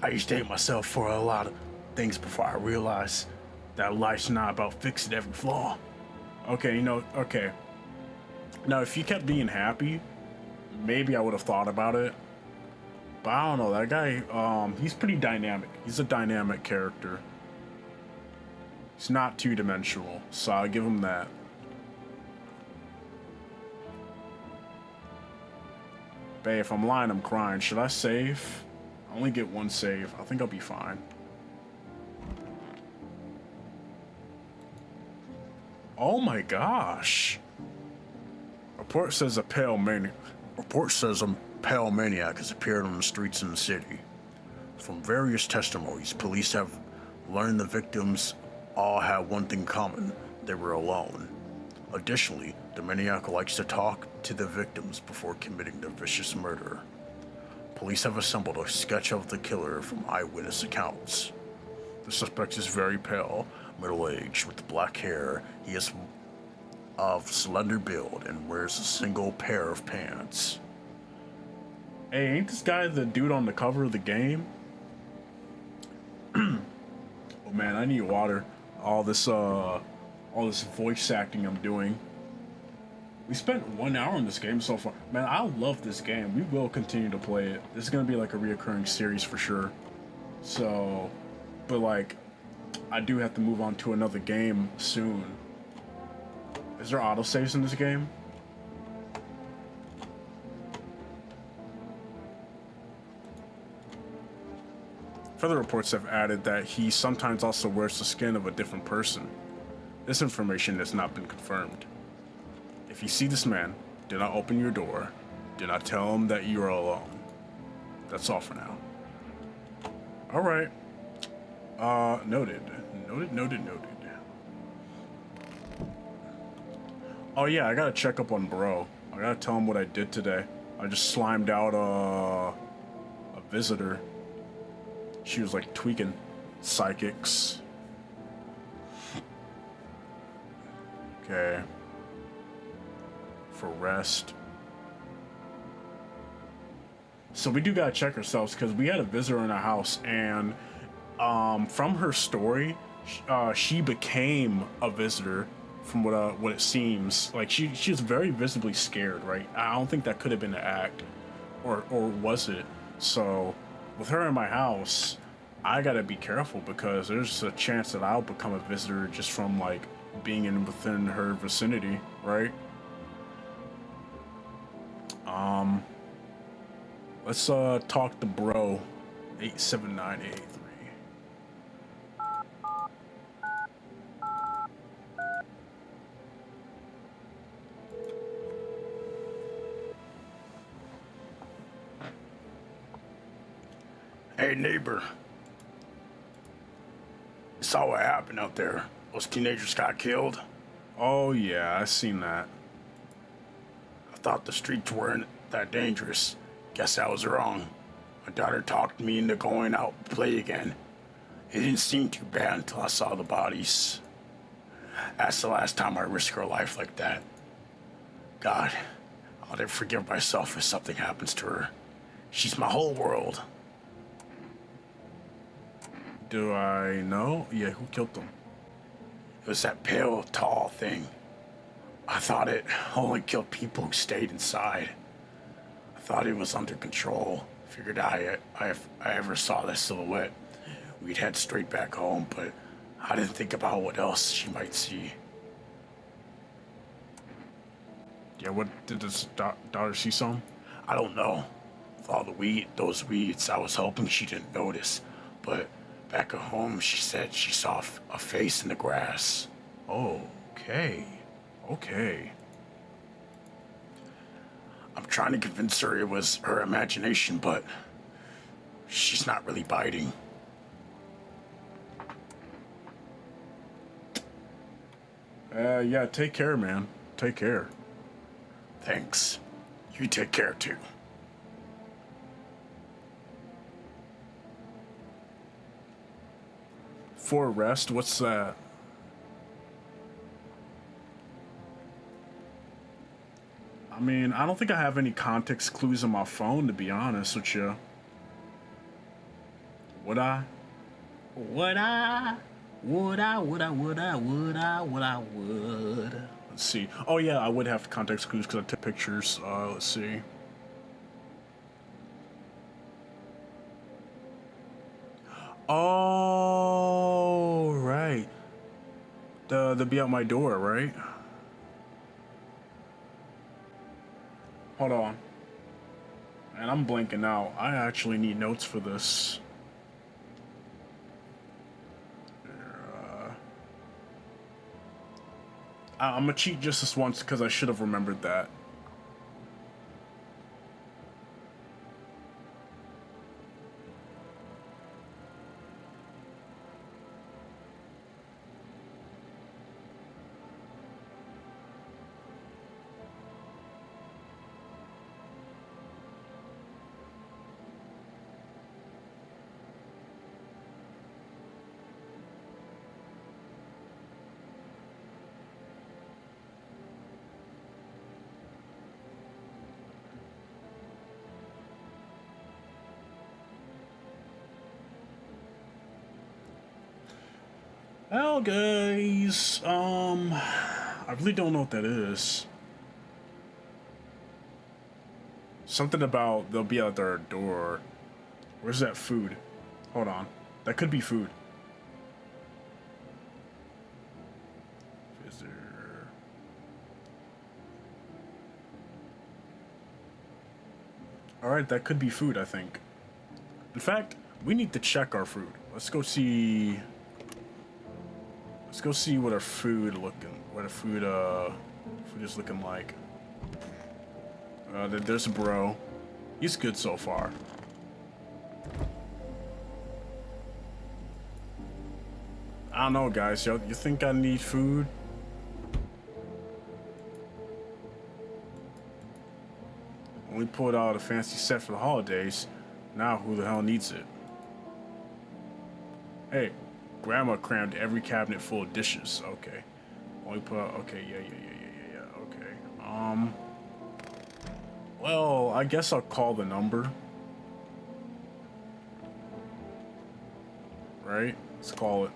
I used to hate myself for a lot of things before I realized that life's not about fixing every flaw. Okay, okay. Now, if you kept being happy, maybe I would have thought about it. But I don't know, that guy, he's pretty dynamic. He's a dynamic character. He's not two-dimensional, so I'll give him that. Babe, if I'm lying, I'm crying. Should I save? I only get one save. I think I'll be fine. Oh my gosh. Report says a pale maniac has appeared on the streets in the city. From various testimonies, police have learned the victims all had one thing in common: they were alone. Additionally, the maniac likes to talk to the victims before committing their vicious murder. Police have assembled a sketch of the killer from eyewitness accounts. The suspect is very pale, middle-aged, with black hair. He is of slender build and wears a single pair of pants. Hey, ain't this guy the dude on the cover of the game? Oh man, I need water. All this voice acting I'm doing. We spent 1 hour in this game so far. Man, I love this game. We will continue to play it. This is gonna be like a reoccurring series for sure. So, but like, I do have to move on to another game soon. Is there autosaves in this game? Further reports have added that he sometimes also wears the skin of a different person. This information has not been confirmed. If you see this man, do not open your door. Do not tell him that you are alone. That's all for now. Alright. Noted. Noted. Oh yeah, I gotta check up on bro. I gotta tell him what I did today. I just slimed out a visitor. She was like tweaking psychics. Okay. For rest. So we do gotta check ourselves because we had a visitor in our house, and from her story, she became a visitor. From what it seems, like she was very visibly scared, right? I don't think that could have been an act, or was it? So, with her in my house, I gotta be careful because there's a chance that I'll become a visitor just from like being within her vicinity, right? Let's talk to bro 87983. Hey, neighbor. You saw what happened out there? Those teenagers got killed. Oh yeah, I seen that. I thought the streets weren't that dangerous. Guess I was wrong. My daughter talked me into going out to play again. It didn't seem too bad until I saw the bodies. That's the last time I risk her life like that. God, I'll never forgive myself if something happens to her. She's my whole world. Do I know? Yeah, who killed them? It was that pale, tall thing. I thought it only killed people who stayed inside. I thought it was under control. Figured I ever saw that silhouette, we'd head straight back home, but I didn't think about what else she might see. Yeah, what did this daughter see some? I don't know. With all those weeds, I was hoping she didn't notice, but back at home, she said she saw a face in the grass. Oh, okay. I'm trying to convince her it was her imagination, but she's not really biting. Yeah, take care, man. Take care. Thanks. You take care, too. For rest, what's that? I mean, I don't think I have any context clues on my phone, to be honest with you. Would I? Would I? Would I? Would I? Would I? Would I? Would I? Would. Let's see. Oh yeah, I would have context clues because I took pictures. Let's see. Oh right. The be out my door, right? Hold on. And I'm blanking out. I actually need notes for this. I'm gonna cheat just this once because I should have remembered that. Well, guys, I really don't know what that is. Something about they'll be at their door. Where's that food? Hold on. That could be food. Is there... Alright, that could be food, I think. In fact, we need to check our food. Let's go see... Let's go see what our food food is looking like. There's a bro. He's good so far. I don't know, guys. You think I need food? Only pulled out a fancy set for the holidays. Now who the hell needs it? Hey, Grandma crammed every cabinet full of dishes. Okay. Only put out, okay, yeah. Okay. Well, I guess I'll call the number. Right? Let's call it.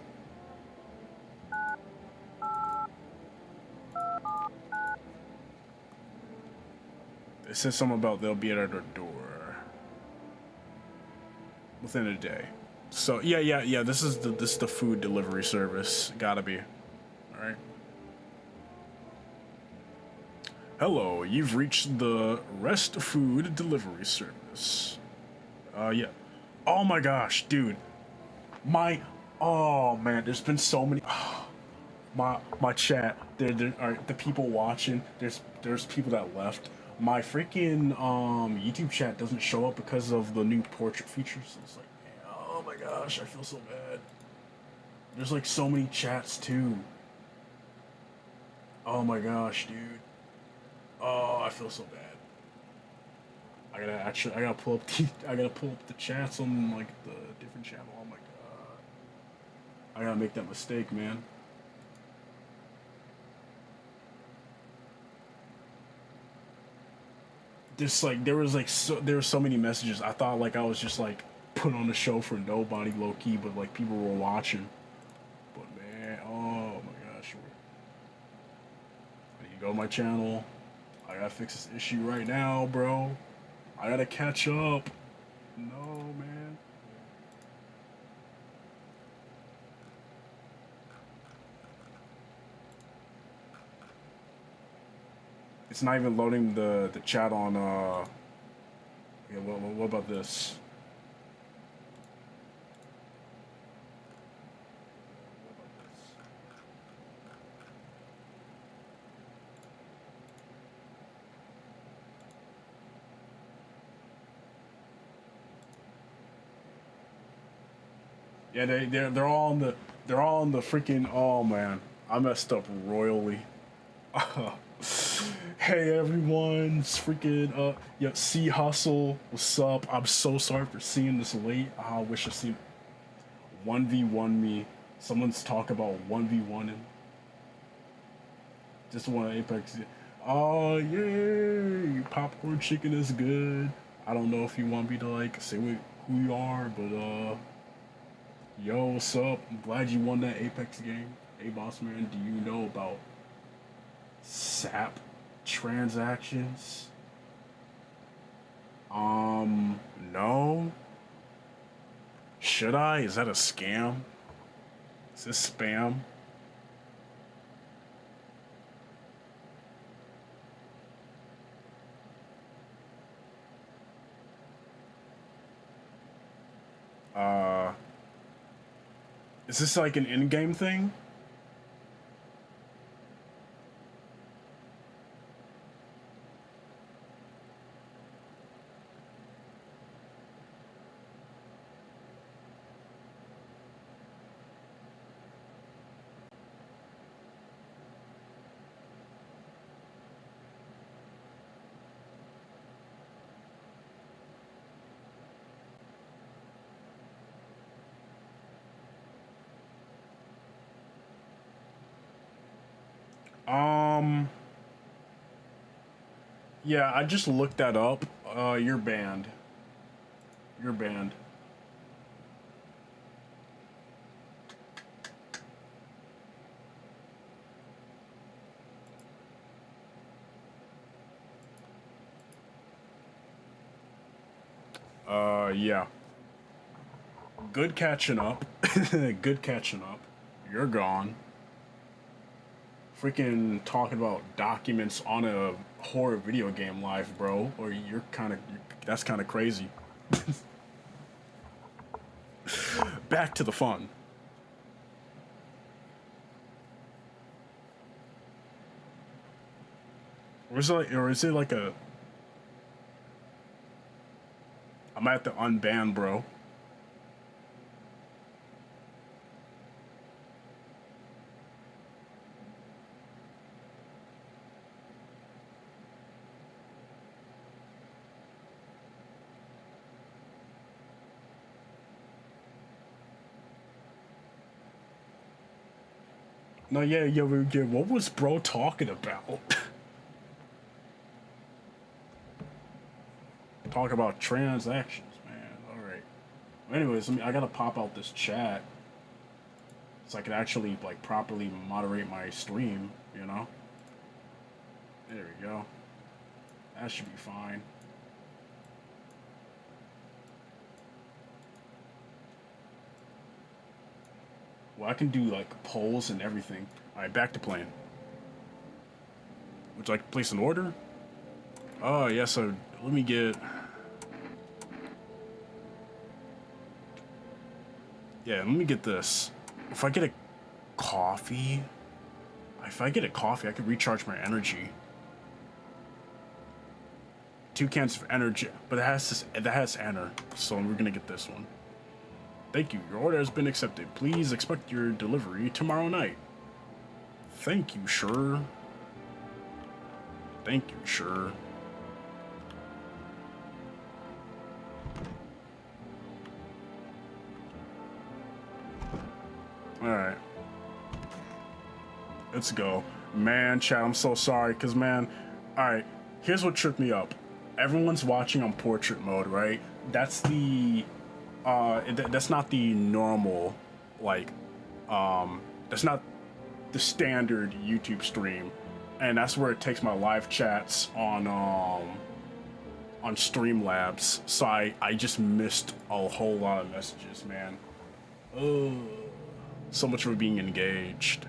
They said something about they'll be at our door within a day. So yeah. This is the food delivery service. Gotta be. All right. Hello, you've reached the Rest Food Delivery Service. Yeah. Oh my gosh, dude. Oh man, there's been so many. My chat. There are the people watching. There's people that left. My freaking YouTube chat doesn't show up because of the new portrait features. It's like, man, oh my gosh, I feel so bad. There's like so many chats too. Oh my gosh, dude. Oh, I feel so bad. I gotta pull up the chats on like the different channel. Oh my god. I gotta make that mistake, man. Just like there were so many messages. I thought like I was just like put on a show for nobody, low key, but like people were watching. But man, oh my gosh, I need to go to my channel. I gotta fix this issue right now, bro. I gotta catch up. No, man. It's not even loading the chat on yeah, what about this? Yeah, they're all on the freaking, oh man. I messed up royally. Hey everyone, it's freaking yeah, C Hustle, what's up? I'm so sorry for seeing this late. I wish I seen 1v1 me. Someone's talk about 1v1ing. Just one Apex. Oh, yay! Popcorn chicken is good. I don't know if you want me to like say who you are, but yo, what's up? I'm glad you won that Apex game. Hey, boss man, do you know about SAP transactions? No. Should I? Is that a scam? Is this spam? Uh, is this like an in-game thing? Um, yeah, I just looked that up. You're banned. You're banned. Yeah. Good catching up. Good catching up. You're gone. Freaking talking about documents on a horror video game live, bro. Or you're kind of that's kind of crazy. Back to the fun. Or is it like a? I might have to unban, bro. No, yeah. What was bro talking about? Talk about transactions, man. All right. Anyways, I gotta pop out this chat so I can actually like properly moderate my stream. You know. There we go. That should be fine. Well, I can do like polls and everything. All right, back to playing. Would you like to place an order? Oh, yeah, so let me get... Yeah, let me get this. If I get a coffee... If I get a coffee, I can recharge my energy. 2 cans of energy, but that has enter, so we're gonna get this one. Thank you, your order has been accepted. Please expect your delivery tomorrow night. Thank you, sure. Thank you, sure. Alright. Let's go. Man, chat, I'm so sorry, because, man... Alright, here's what tripped me up. Everyone's watching on portrait mode, right? That's the... that's not the normal, like... That's not the standard YouTube stream. And that's where it takes my live chats on Streamlabs. So I just missed a whole lot of messages, man. Oh... So much for being engaged.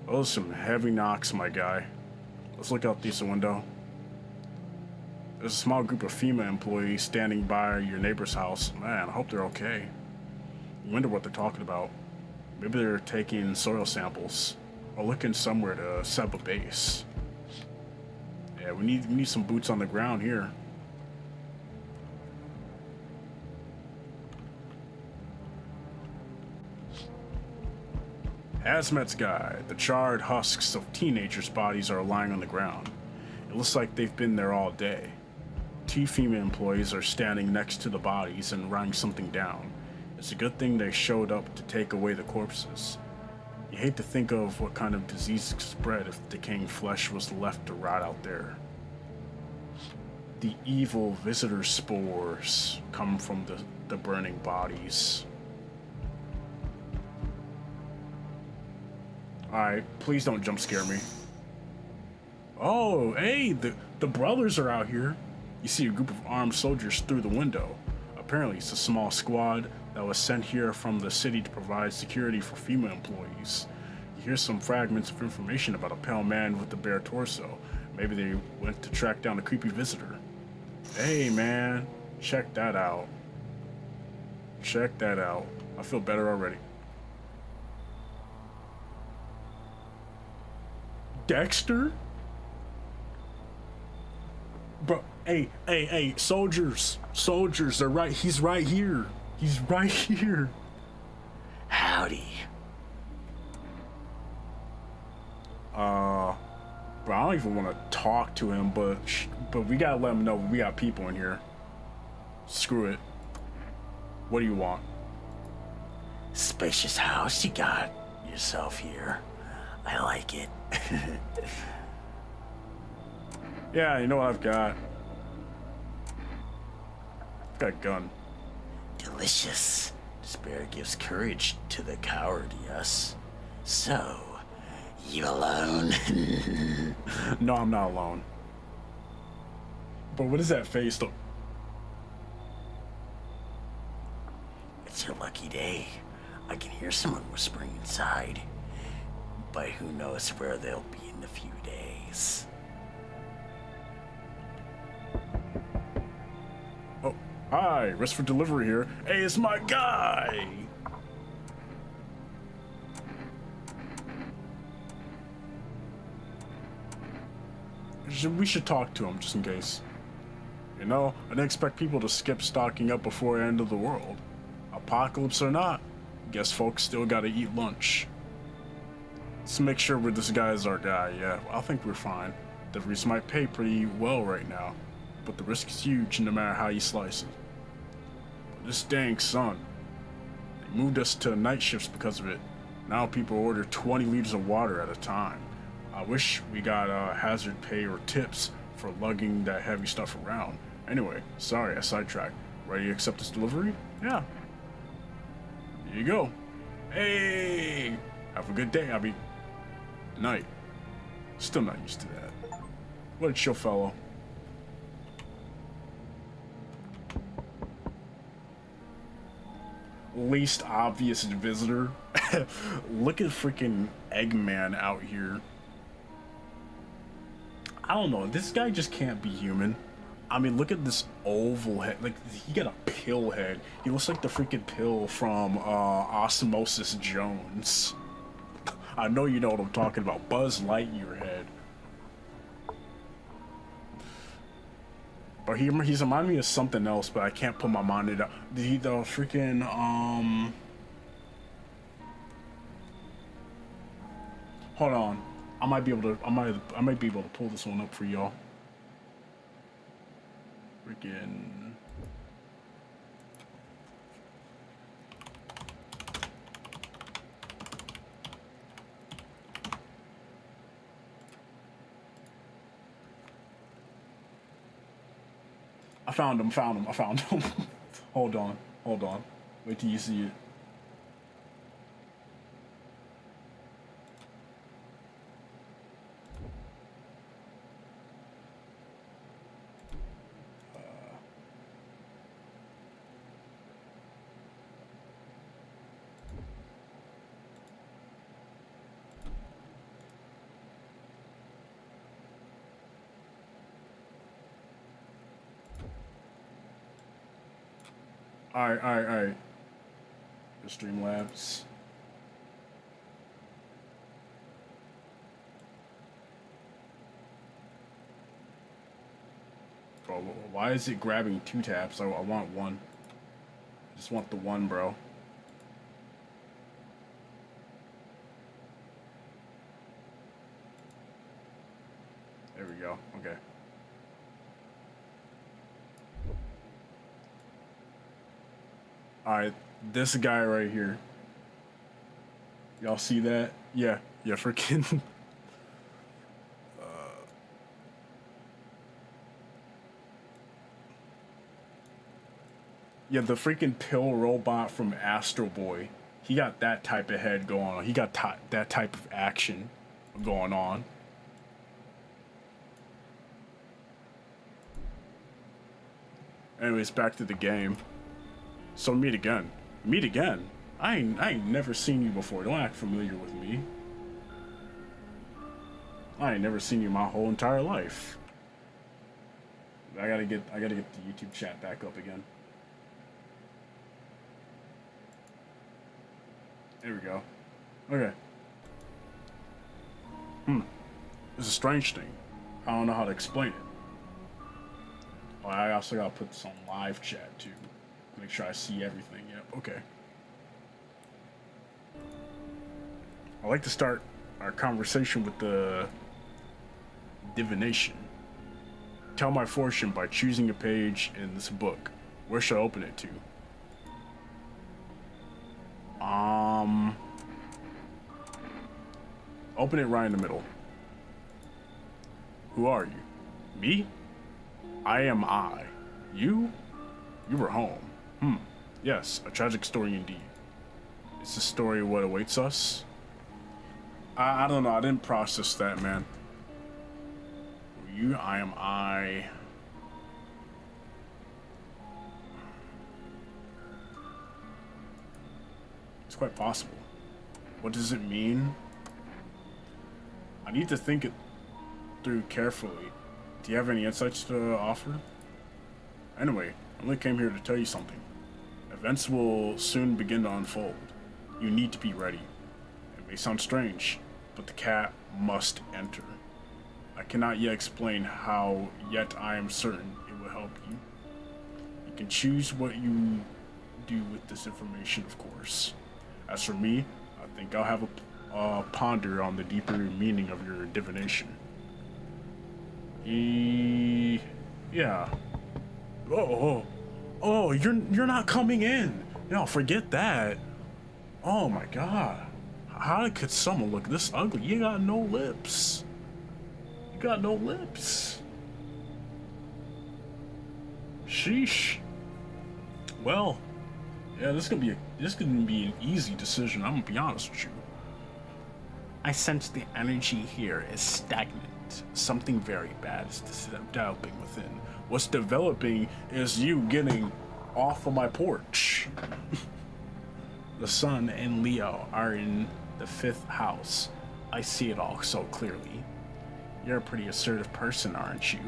Those are some heavy knocks, my guy. Let's look out this window. There's a small group of FEMA employees standing by your neighbor's house. Man, I hope they're okay. I wonder what they're talking about. Maybe they're taking soil samples or looking somewhere to set up a base. Yeah, we need some boots on the ground here. Hazmat's guy. The charred husks of teenagers' bodies are lying on the ground. It looks like they've been there all day. 2 FEMA employees are standing next to the bodies and writing something down. It's a good thing they showed up to take away the corpses. You hate to think of what kind of disease could spread if decaying flesh was left to rot out there. The evil visitor spores come from the burning bodies. Alright, please don't jump scare me. Oh, hey, the brothers are out here. You see a group of armed soldiers through the window. Apparently, it's a small squad that was sent here from the city to provide security for female employees. You hear some fragments of information about a pale man with a bare torso. Maybe they went to track down a creepy visitor. Hey, man, check that out. Check that out. I feel better already. Dexter? Bro, hey, soldiers, they're right, he's right here. He's right here. Howdy. Bro, I don't even want to talk to him, but we gotta let him know we got people in here. Screw it. What do you want? Spacious house you got yourself here. I like it. Yeah, you know what I've got? I've got a gun. Delicious. Despair gives courage to the coward, yes. So, you alone? No, I'm not alone. But what is that face though? It's your lucky day. I can hear someone whispering inside. But who knows where they'll be in a few days. Oh, hi, rest for delivery here. Hey, it's my guy! We should talk to him just in case. You know, I didn't expect people to skip stocking up before the end of the world. Apocalypse or not, guess folks still gotta eat lunch. Let's make sure this guy is our guy, yeah. I think we're fine. The Reese might pay pretty well right now, but the risk is huge no matter how you slice it. But this dang sun, they moved us to night shifts because of it. Now people order 20 liters of water at a time. I wish we got hazard pay or tips for lugging that heavy stuff around. Anyway, sorry I sidetracked. Ready to accept this delivery? Yeah. Here you go. Hey! Have a good day, Abby. Night. Still not used to that. What a chill fellow. Least obvious visitor. Look at freaking Eggman out here. I don't know. This guy just can't be human. I mean, look at this oval head. Like, he got a pill head. He looks like the freaking pill from Osmosis Jones. I know you know what I'm talking about. Buzz Lightyear head. But he's reminding me of something else, but I can't put my mind in it. The freaking hold on. I might be able to pull this one up for y'all. Freaking I found him. Hold on. Wait till you see it. Alright. The Streamlabs. Bro, why is it grabbing 2 tabs? I want one. I just want the one, bro. There we go. Okay. Alright, this guy right here. Y'all see that? Yeah, yeah, freaking. Yeah, the freaking pill robot from Astro Boy. He got that type of head going on. He got that type of action going on. Anyways, back to the game. So meet again. Meet again? I ain't never seen you before. Don't act familiar with me. I ain't never seen you my whole entire life. I gotta get the YouTube chat back up again. There we go. Okay. It's a strange thing. I don't know how to explain it. Oh, I also gotta put this on live chat too. Make sure I see everything. Yep, okay. I like to start our conversation with the divination. Tell my fortune by choosing a page in this book. Where should I open it to? Open it right in the middle. Who are you? Me? I am I. You? You were home. Yes, a tragic story indeed. Is this story what awaits us? I don't know. I didn't process that, man. You, I am I. It's quite possible. What does it mean? I need to think it through carefully. Do you have any insights to offer? Anyway, I only came here to tell you something. Events will soon begin to unfold. You need to be ready. It may sound strange, but the cat must enter. I cannot yet explain how, yet I am certain it will help you. You can choose what you do with this information, of course. As for me, I think I'll have a ponder on the deeper meaning of your divination. Yeah. Oh, you're not coming in. No, forget that. Oh my god. How could someone look this ugly? You got no lips. You got no lips. Sheesh. Well, yeah, this gonna be an easy decision. I'm gonna be honest with you. I sense the energy here is stagnant. Something very bad is developing within. What's developing is you getting off of my porch. The sun and Leo are in the 5th house. I see it all so clearly. You're a pretty assertive person, aren't you?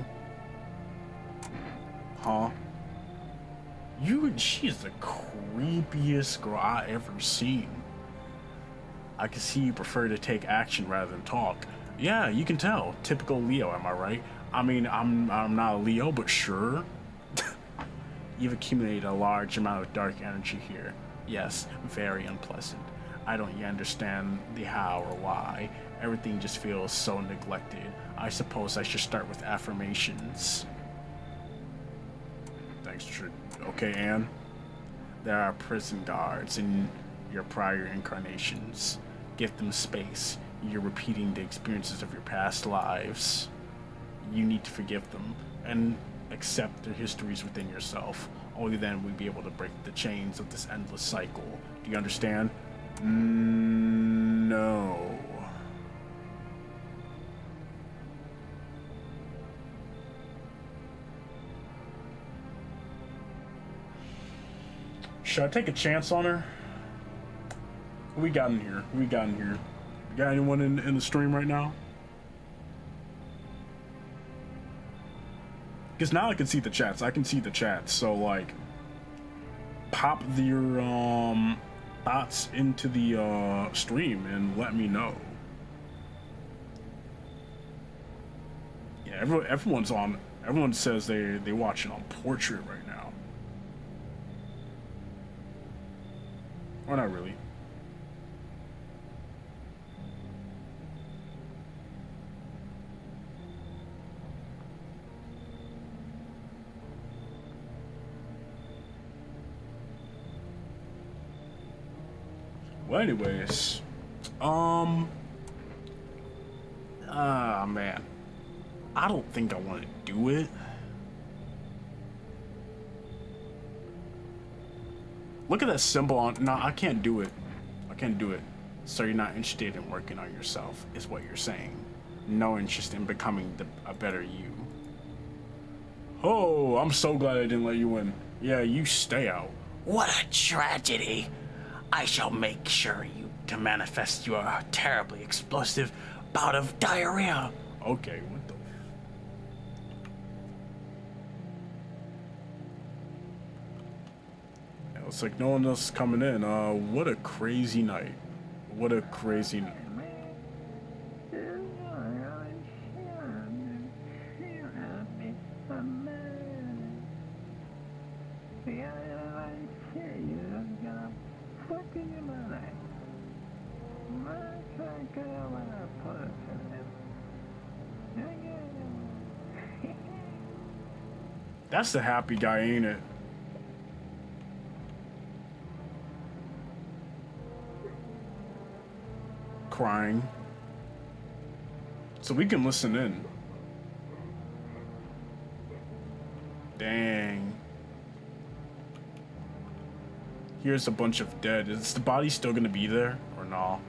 Huh? She is the creepiest girl I ever seen. I can see you prefer to take action rather than talk. Yeah, you can tell. Typical Leo, am I right? I mean, I'm not a Leo, but sure. You've accumulated a large amount of dark energy here. Yes, very unpleasant. I don't yet understand the how or why. Everything just feels so neglected. I suppose I should start with affirmations. Thanks, okay, Anne. There are prison guards in your prior incarnations. Give them space. You're repeating the experiences of your past lives. You need to forgive them and accept their histories within yourself. Only then will we be able to break the chains of this endless cycle. Do you understand? No. Should I take a chance on her? Who we got in here? Who we got in here? Got anyone in the stream right now? Because now I can see the chats. I can see the chats. So like, pop your thoughts into the stream and let me know. Yeah, everyone's on. Everyone says they watch it on Portrait right now. Or not really. Well, anyways, Man. I don't think I want to do it. Look at that symbol on. No, I can't do it. I can't do it. So you're not interested in working on yourself, is what you're saying. No interest in becoming a better you. Oh, I'm so glad I didn't let you in. Yeah, you stay out. What a tragedy. I shall make sure you to manifest your terribly explosive bout of diarrhea. Okay, what the... Yeah, looks like no one else is coming in. What a crazy night. What a crazy night. That's the happy guy, ain't it? Crying. So we can listen in. Dang. Here's a bunch of dead. Is the body still gonna be there or no?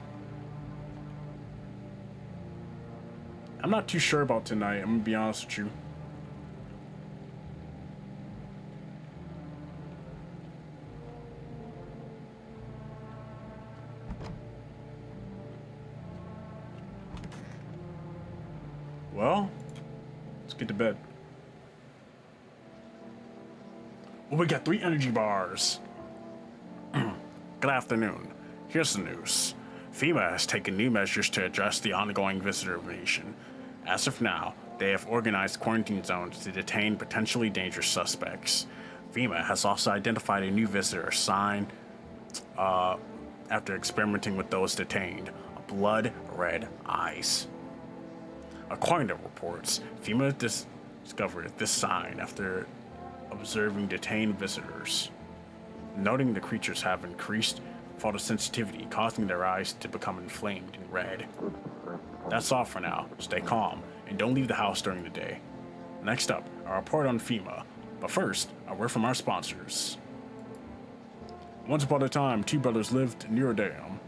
I'm not too sure about tonight, I'm gonna be honest with you. Well, let's get to bed. Well, we got 3 energy bars. Good afternoon. Here's the news. FEMA has taken new measures to address the ongoing visitor invasion. As of now, they have organized quarantine zones to detain potentially dangerous suspects. FEMA has also identified a new visitor sign after experimenting with those detained. Blood red eyes. According to reports, FEMA discovered this sign after observing detained visitors, noting the creatures have increased photosensitivity, causing their eyes to become inflamed and red. That's all for now. Stay calm and don't leave the house during the day. Next up, a report on FEMA. But first, a word from our sponsors. Once upon a time, 2 brothers lived near a dam.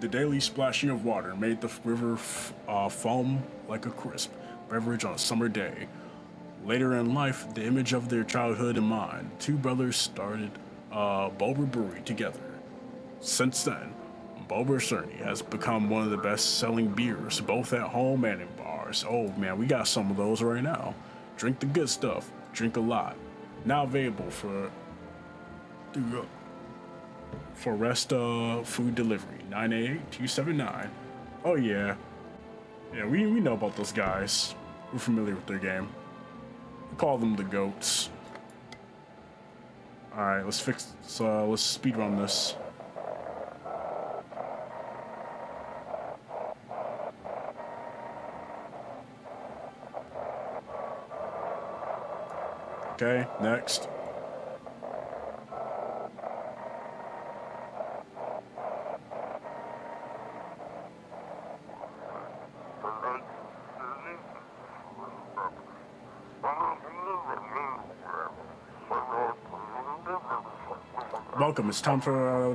The daily splashing of water made the river foam like a crisp beverage on a summer day. Later in life, the image of their childhood in mind, 2 brothers started Bober Brewery together. Since then, Bober Cerny has become one of the best-selling beers, both at home and in bars. Oh man, we got some of those right now. Drink the good stuff. Drink a lot. Now available for rest food delivery. 988-279. Oh yeah. Yeah, we know about those guys. We're familiar with their game. We call them the goats. Alright, let's speedrun this. Okay, next. Welcome. It's time for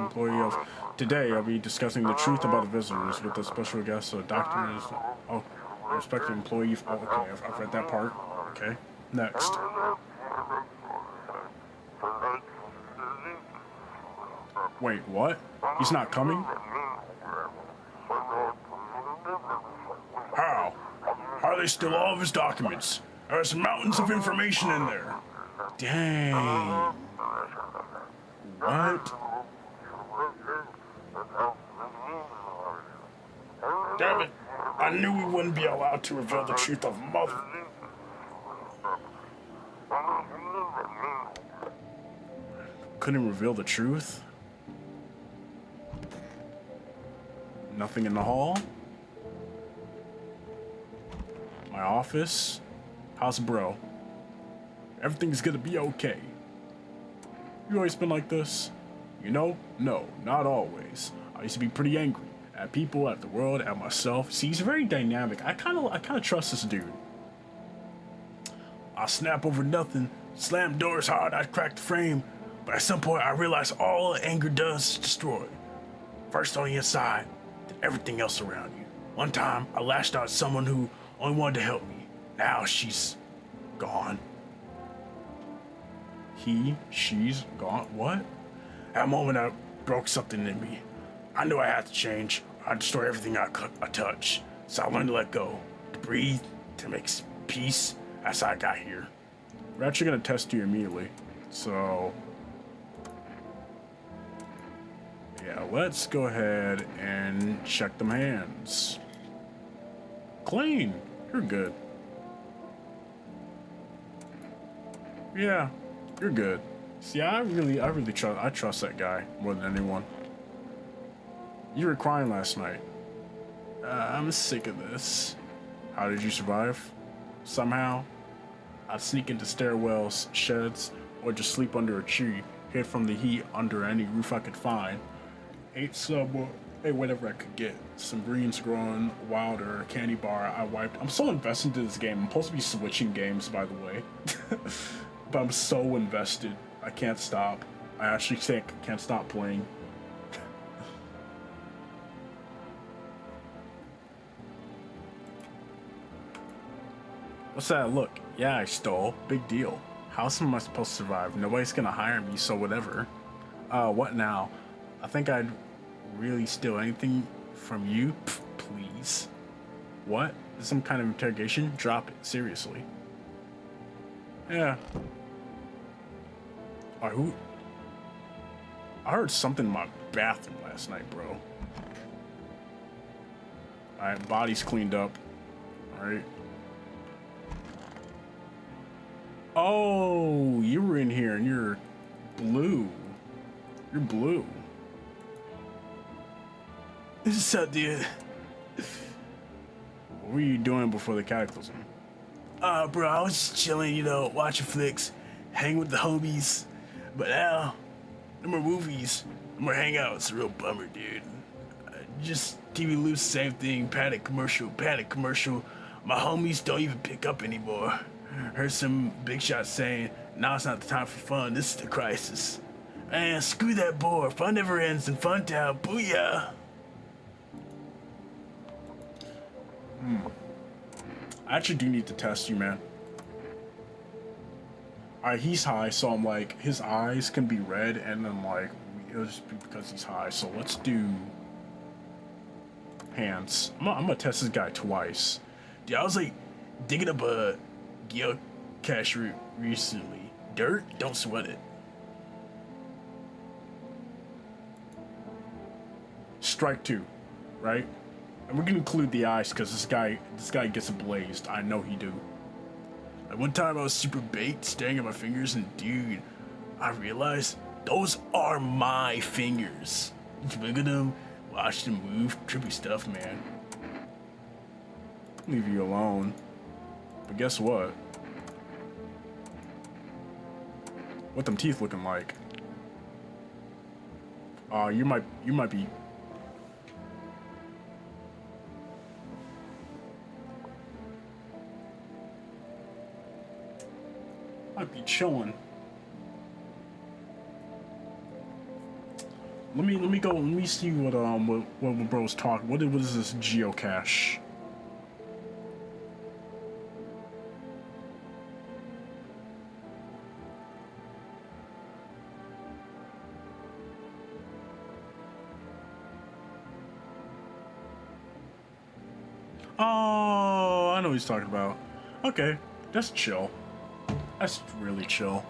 employee of today. I'll be discussing the truth about the visitors with a special guest. So, doctors. Oh, respected employee. Oh, okay, I've read that part. Okay, next. Wait, what? He's not coming? How? How are they still all of his documents? There's mountains of information in there. Dang. What? Damn it. I knew we wouldn't be allowed to reveal the truth of Mother. Couldn't reveal the truth? Nothing in the hall? My office? How's bro? Everything's gonna be okay. You always been like this? You know? No, not always. I used to be pretty angry at people, at the world, at myself. See, he's very dynamic. I kind of trust this dude. I snap over nothing, slam doors hard, I crack the frame, but at some point I realize all anger does is destroy. First on the inside, then everything else around you. One time, I lashed out at someone who only wanted to help me. Now she's gone. She's gone. What? At a moment, I broke something in me. I knew I had to change. I destroy everything I touch. So I learned to let go, to breathe, to make peace. That's how I got here. We're actually gonna test you immediately. So, yeah, let's go ahead and check them hands. Clean. You're good. Yeah, you're good. See, I really trust that guy more than anyone. You were crying last night. I'm sick of this. How did you survive? Somehow, I'd sneak into stairwells, sheds, or just sleep under a tree, hid from the heat under any roof I could find. Ate whatever I could get. Some greens growing wilder, candy bar I wiped. I'm so invested into this game. I'm supposed to be switching games, by the way. But I'm so invested. I can't stop. I actually can't stop playing. What's that look? Yeah, I stole. Big deal. How else am I supposed to survive? Nobody's gonna hire me, so whatever. What now? I think I'd really steal anything from you? Pff, please. What? Is some kind of interrogation? Drop it. Seriously. Yeah. Who? I heard something in my bathroom last night, bro. Alright, body's cleaned up. Alright. Oh, you were in here and you're blue. You're blue. What's up, dude? What were you doing before the cataclysm? Bro, I was just chilling, you know, watching flicks, hanging with the homies. But now, no more movies, no more hangouts. It's a real bummer, dude. Just TV lose same thing, panic commercial. My homies don't even pick up anymore. Heard some big shots saying, now it's not the time for fun, this is the crisis. Man, screw that bore, fun never ends in Fun Town, booyah! I actually do need to test you, man. Alright, he's high, so I'm like, his eyes can be red, and then like, it'll just be because he's high, so let's do hands. I'm gonna test this guy twice. Dude, I was like, digging up a geocache route recently. Dirt? Don't sweat it. Strike two, right? And we're gonna include the eyes because this guy gets blazed. I know he do. Like one time I was super baked, staring at my fingers, and dude, I realized those are my fingers. Just look at them, watch them move, trippy stuff, man. Leave you alone. But guess what? What them teeth looking like? You might be. Might be chilling. Let me see what bro's talking. What is this geocache? Oh, I know what he's talking about. Okay, that's chill. That's really chill.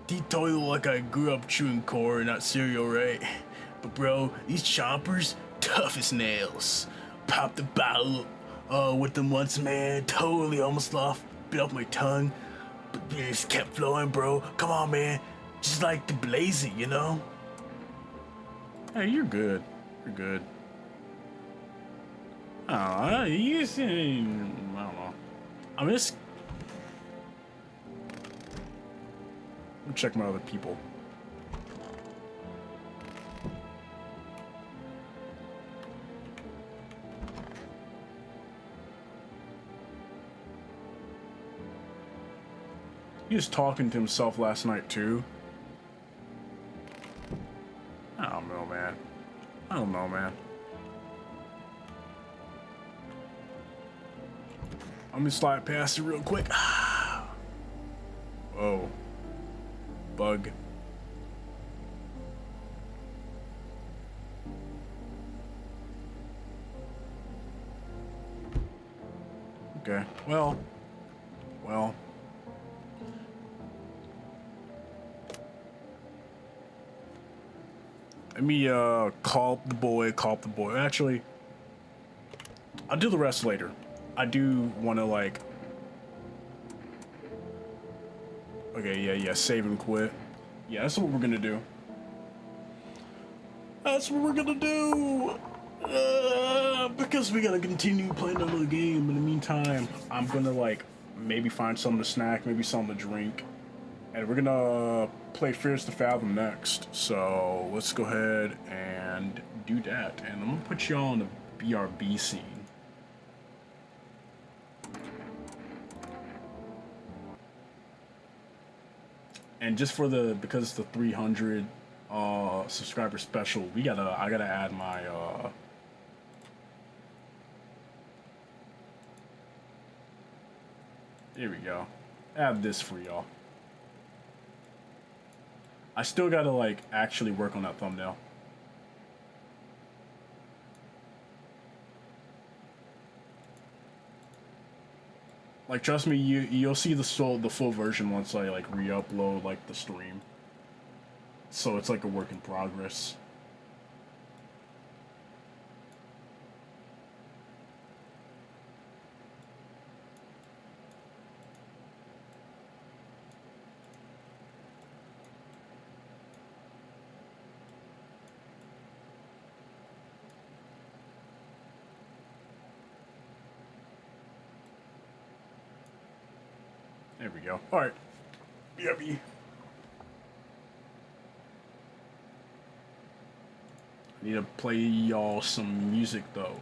He totally look like I grew up chewing corn, not cereal, right? But bro, these chompers, tough as nails. Popped the bottle with them once, man. Totally almost bit off my tongue. But it just kept flowing, bro. Come on, man. Just like the blazing, you know? Hey, you're good. You're good. I don't know. I'm just... Let me check my other people. He was talking to himself last night too. I don't know, man. I don't know, man. I'm gonna slide past it real quick. Whoa. Bug. Okay. Well. Let me call up the boy. Actually, I'll do the rest later. I do want to like. Okay, yeah, save and quit. Yeah, that's what we're gonna do. That's what we're gonna do. Because we gotta continue playing another game. In the meantime, I'm gonna like maybe find something to snack, maybe something to drink, and we're gonna play Fears to Fathom next. So let's go ahead and do that. And I'm gonna put you on the BRB scene. And just for because it's the 300 subscriber special, I gotta add my here we go. Add this for y'all. I still gotta like actually work on that thumbnail. Like trust me, you'll see the full version once I like re-upload like the stream. So it's like a work in progress. There we go. All right. BRB. I need to play y'all some music though.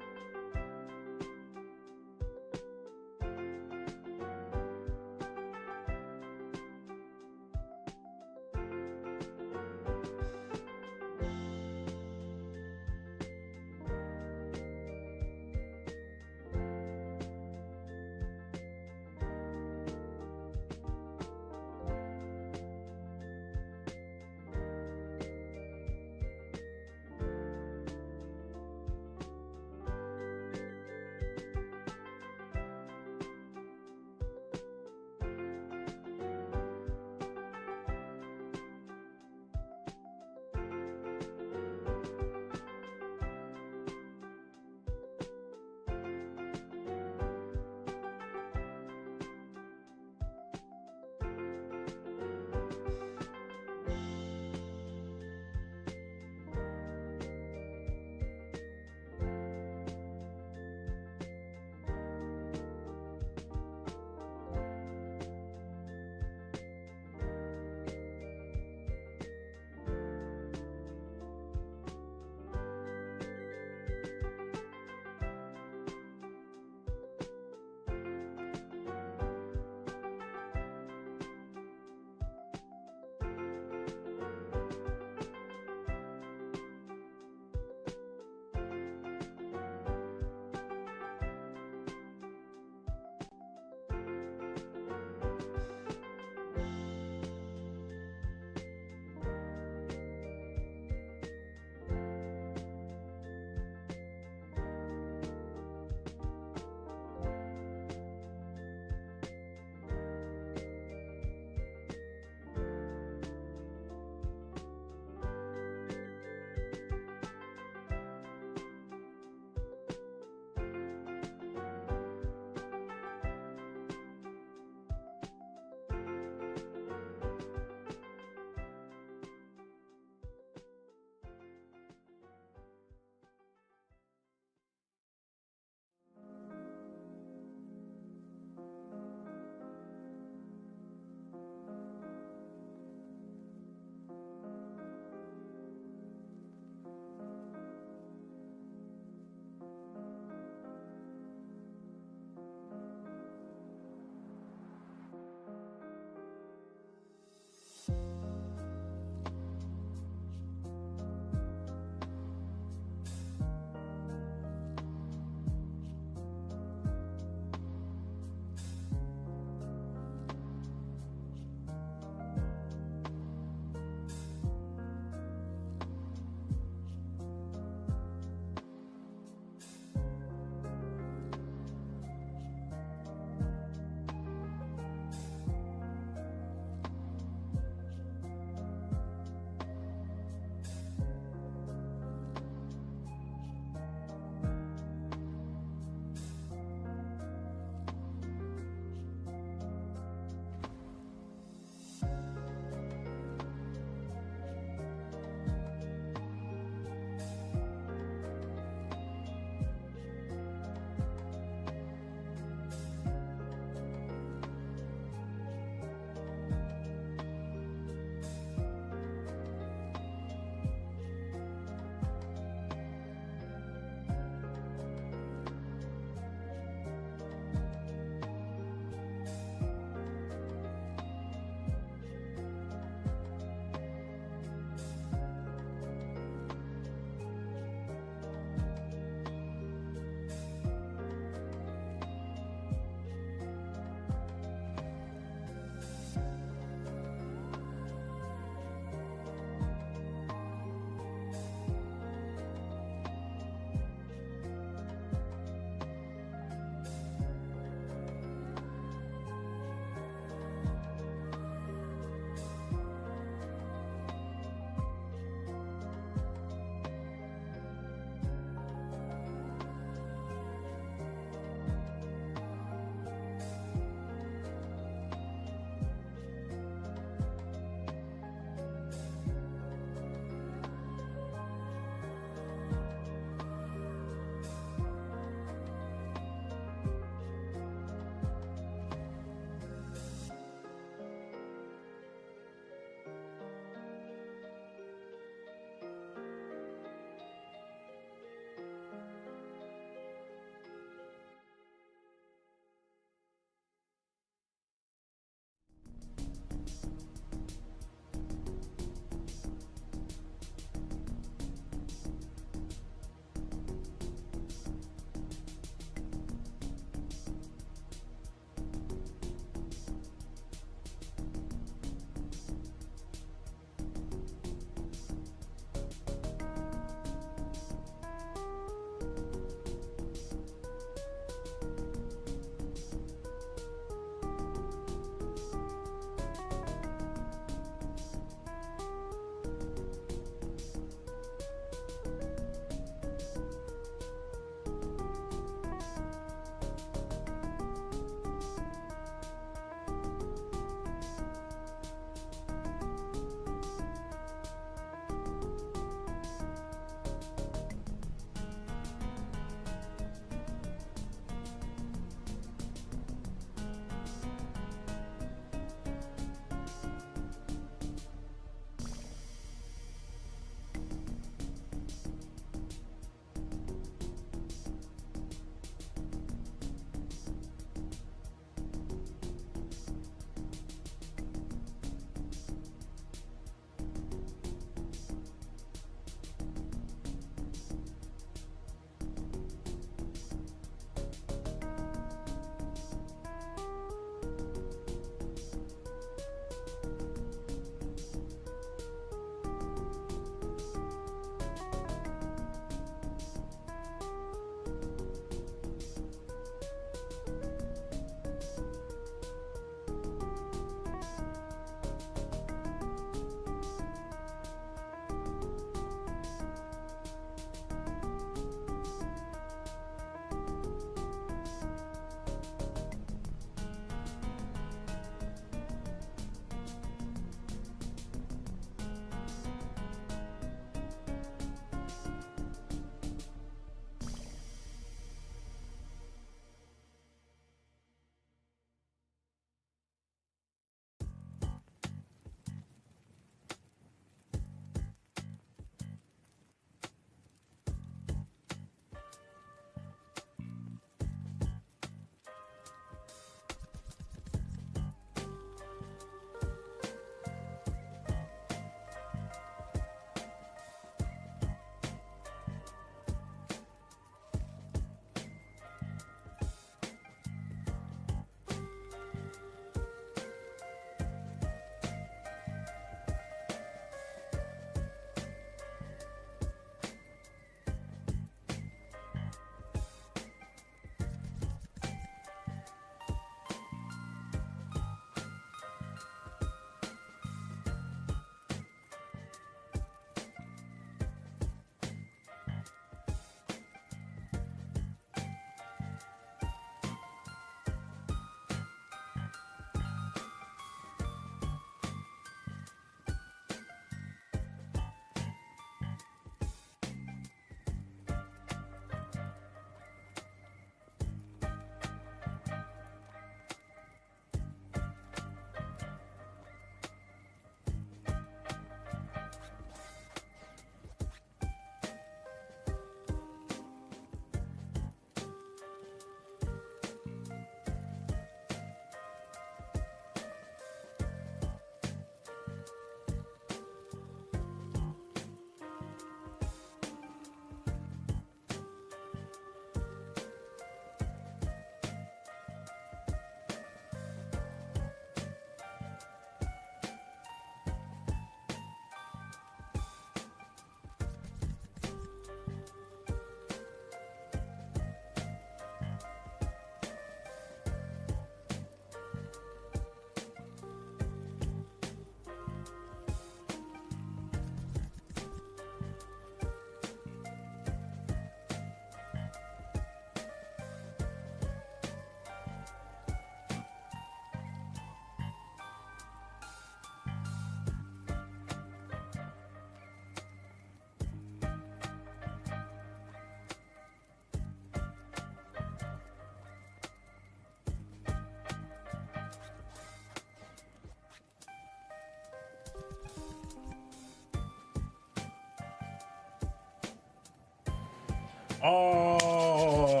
Alright.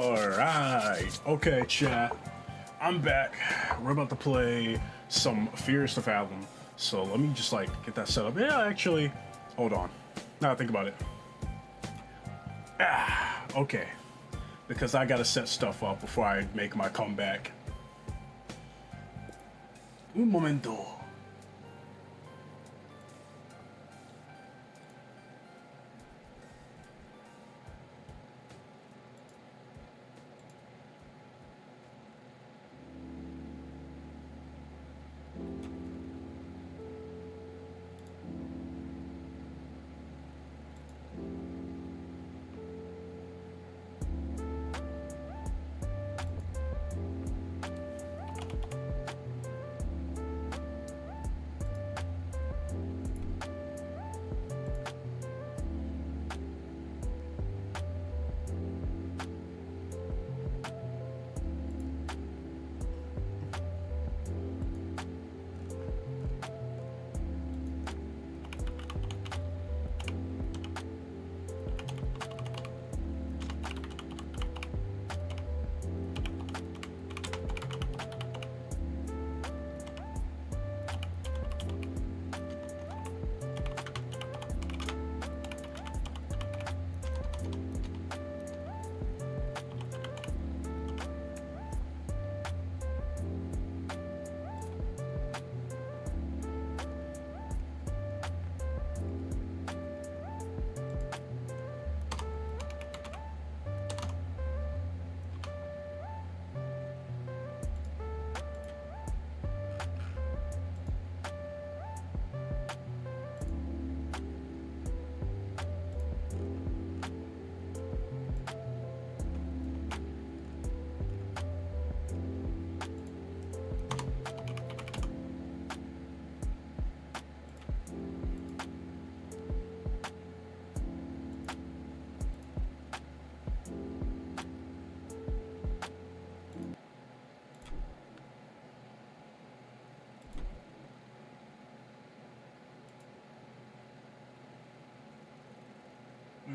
Okay, chat. I'm back. We're about to play some Fears to Fathom. So let me just like get that set up. Yeah, actually, hold on. Now I think about it. Okay. Because I gotta set stuff up before I make my comeback. Un momento.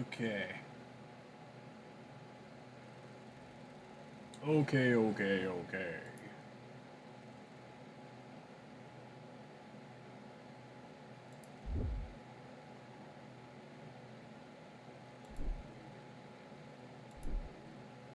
Okay. Okay.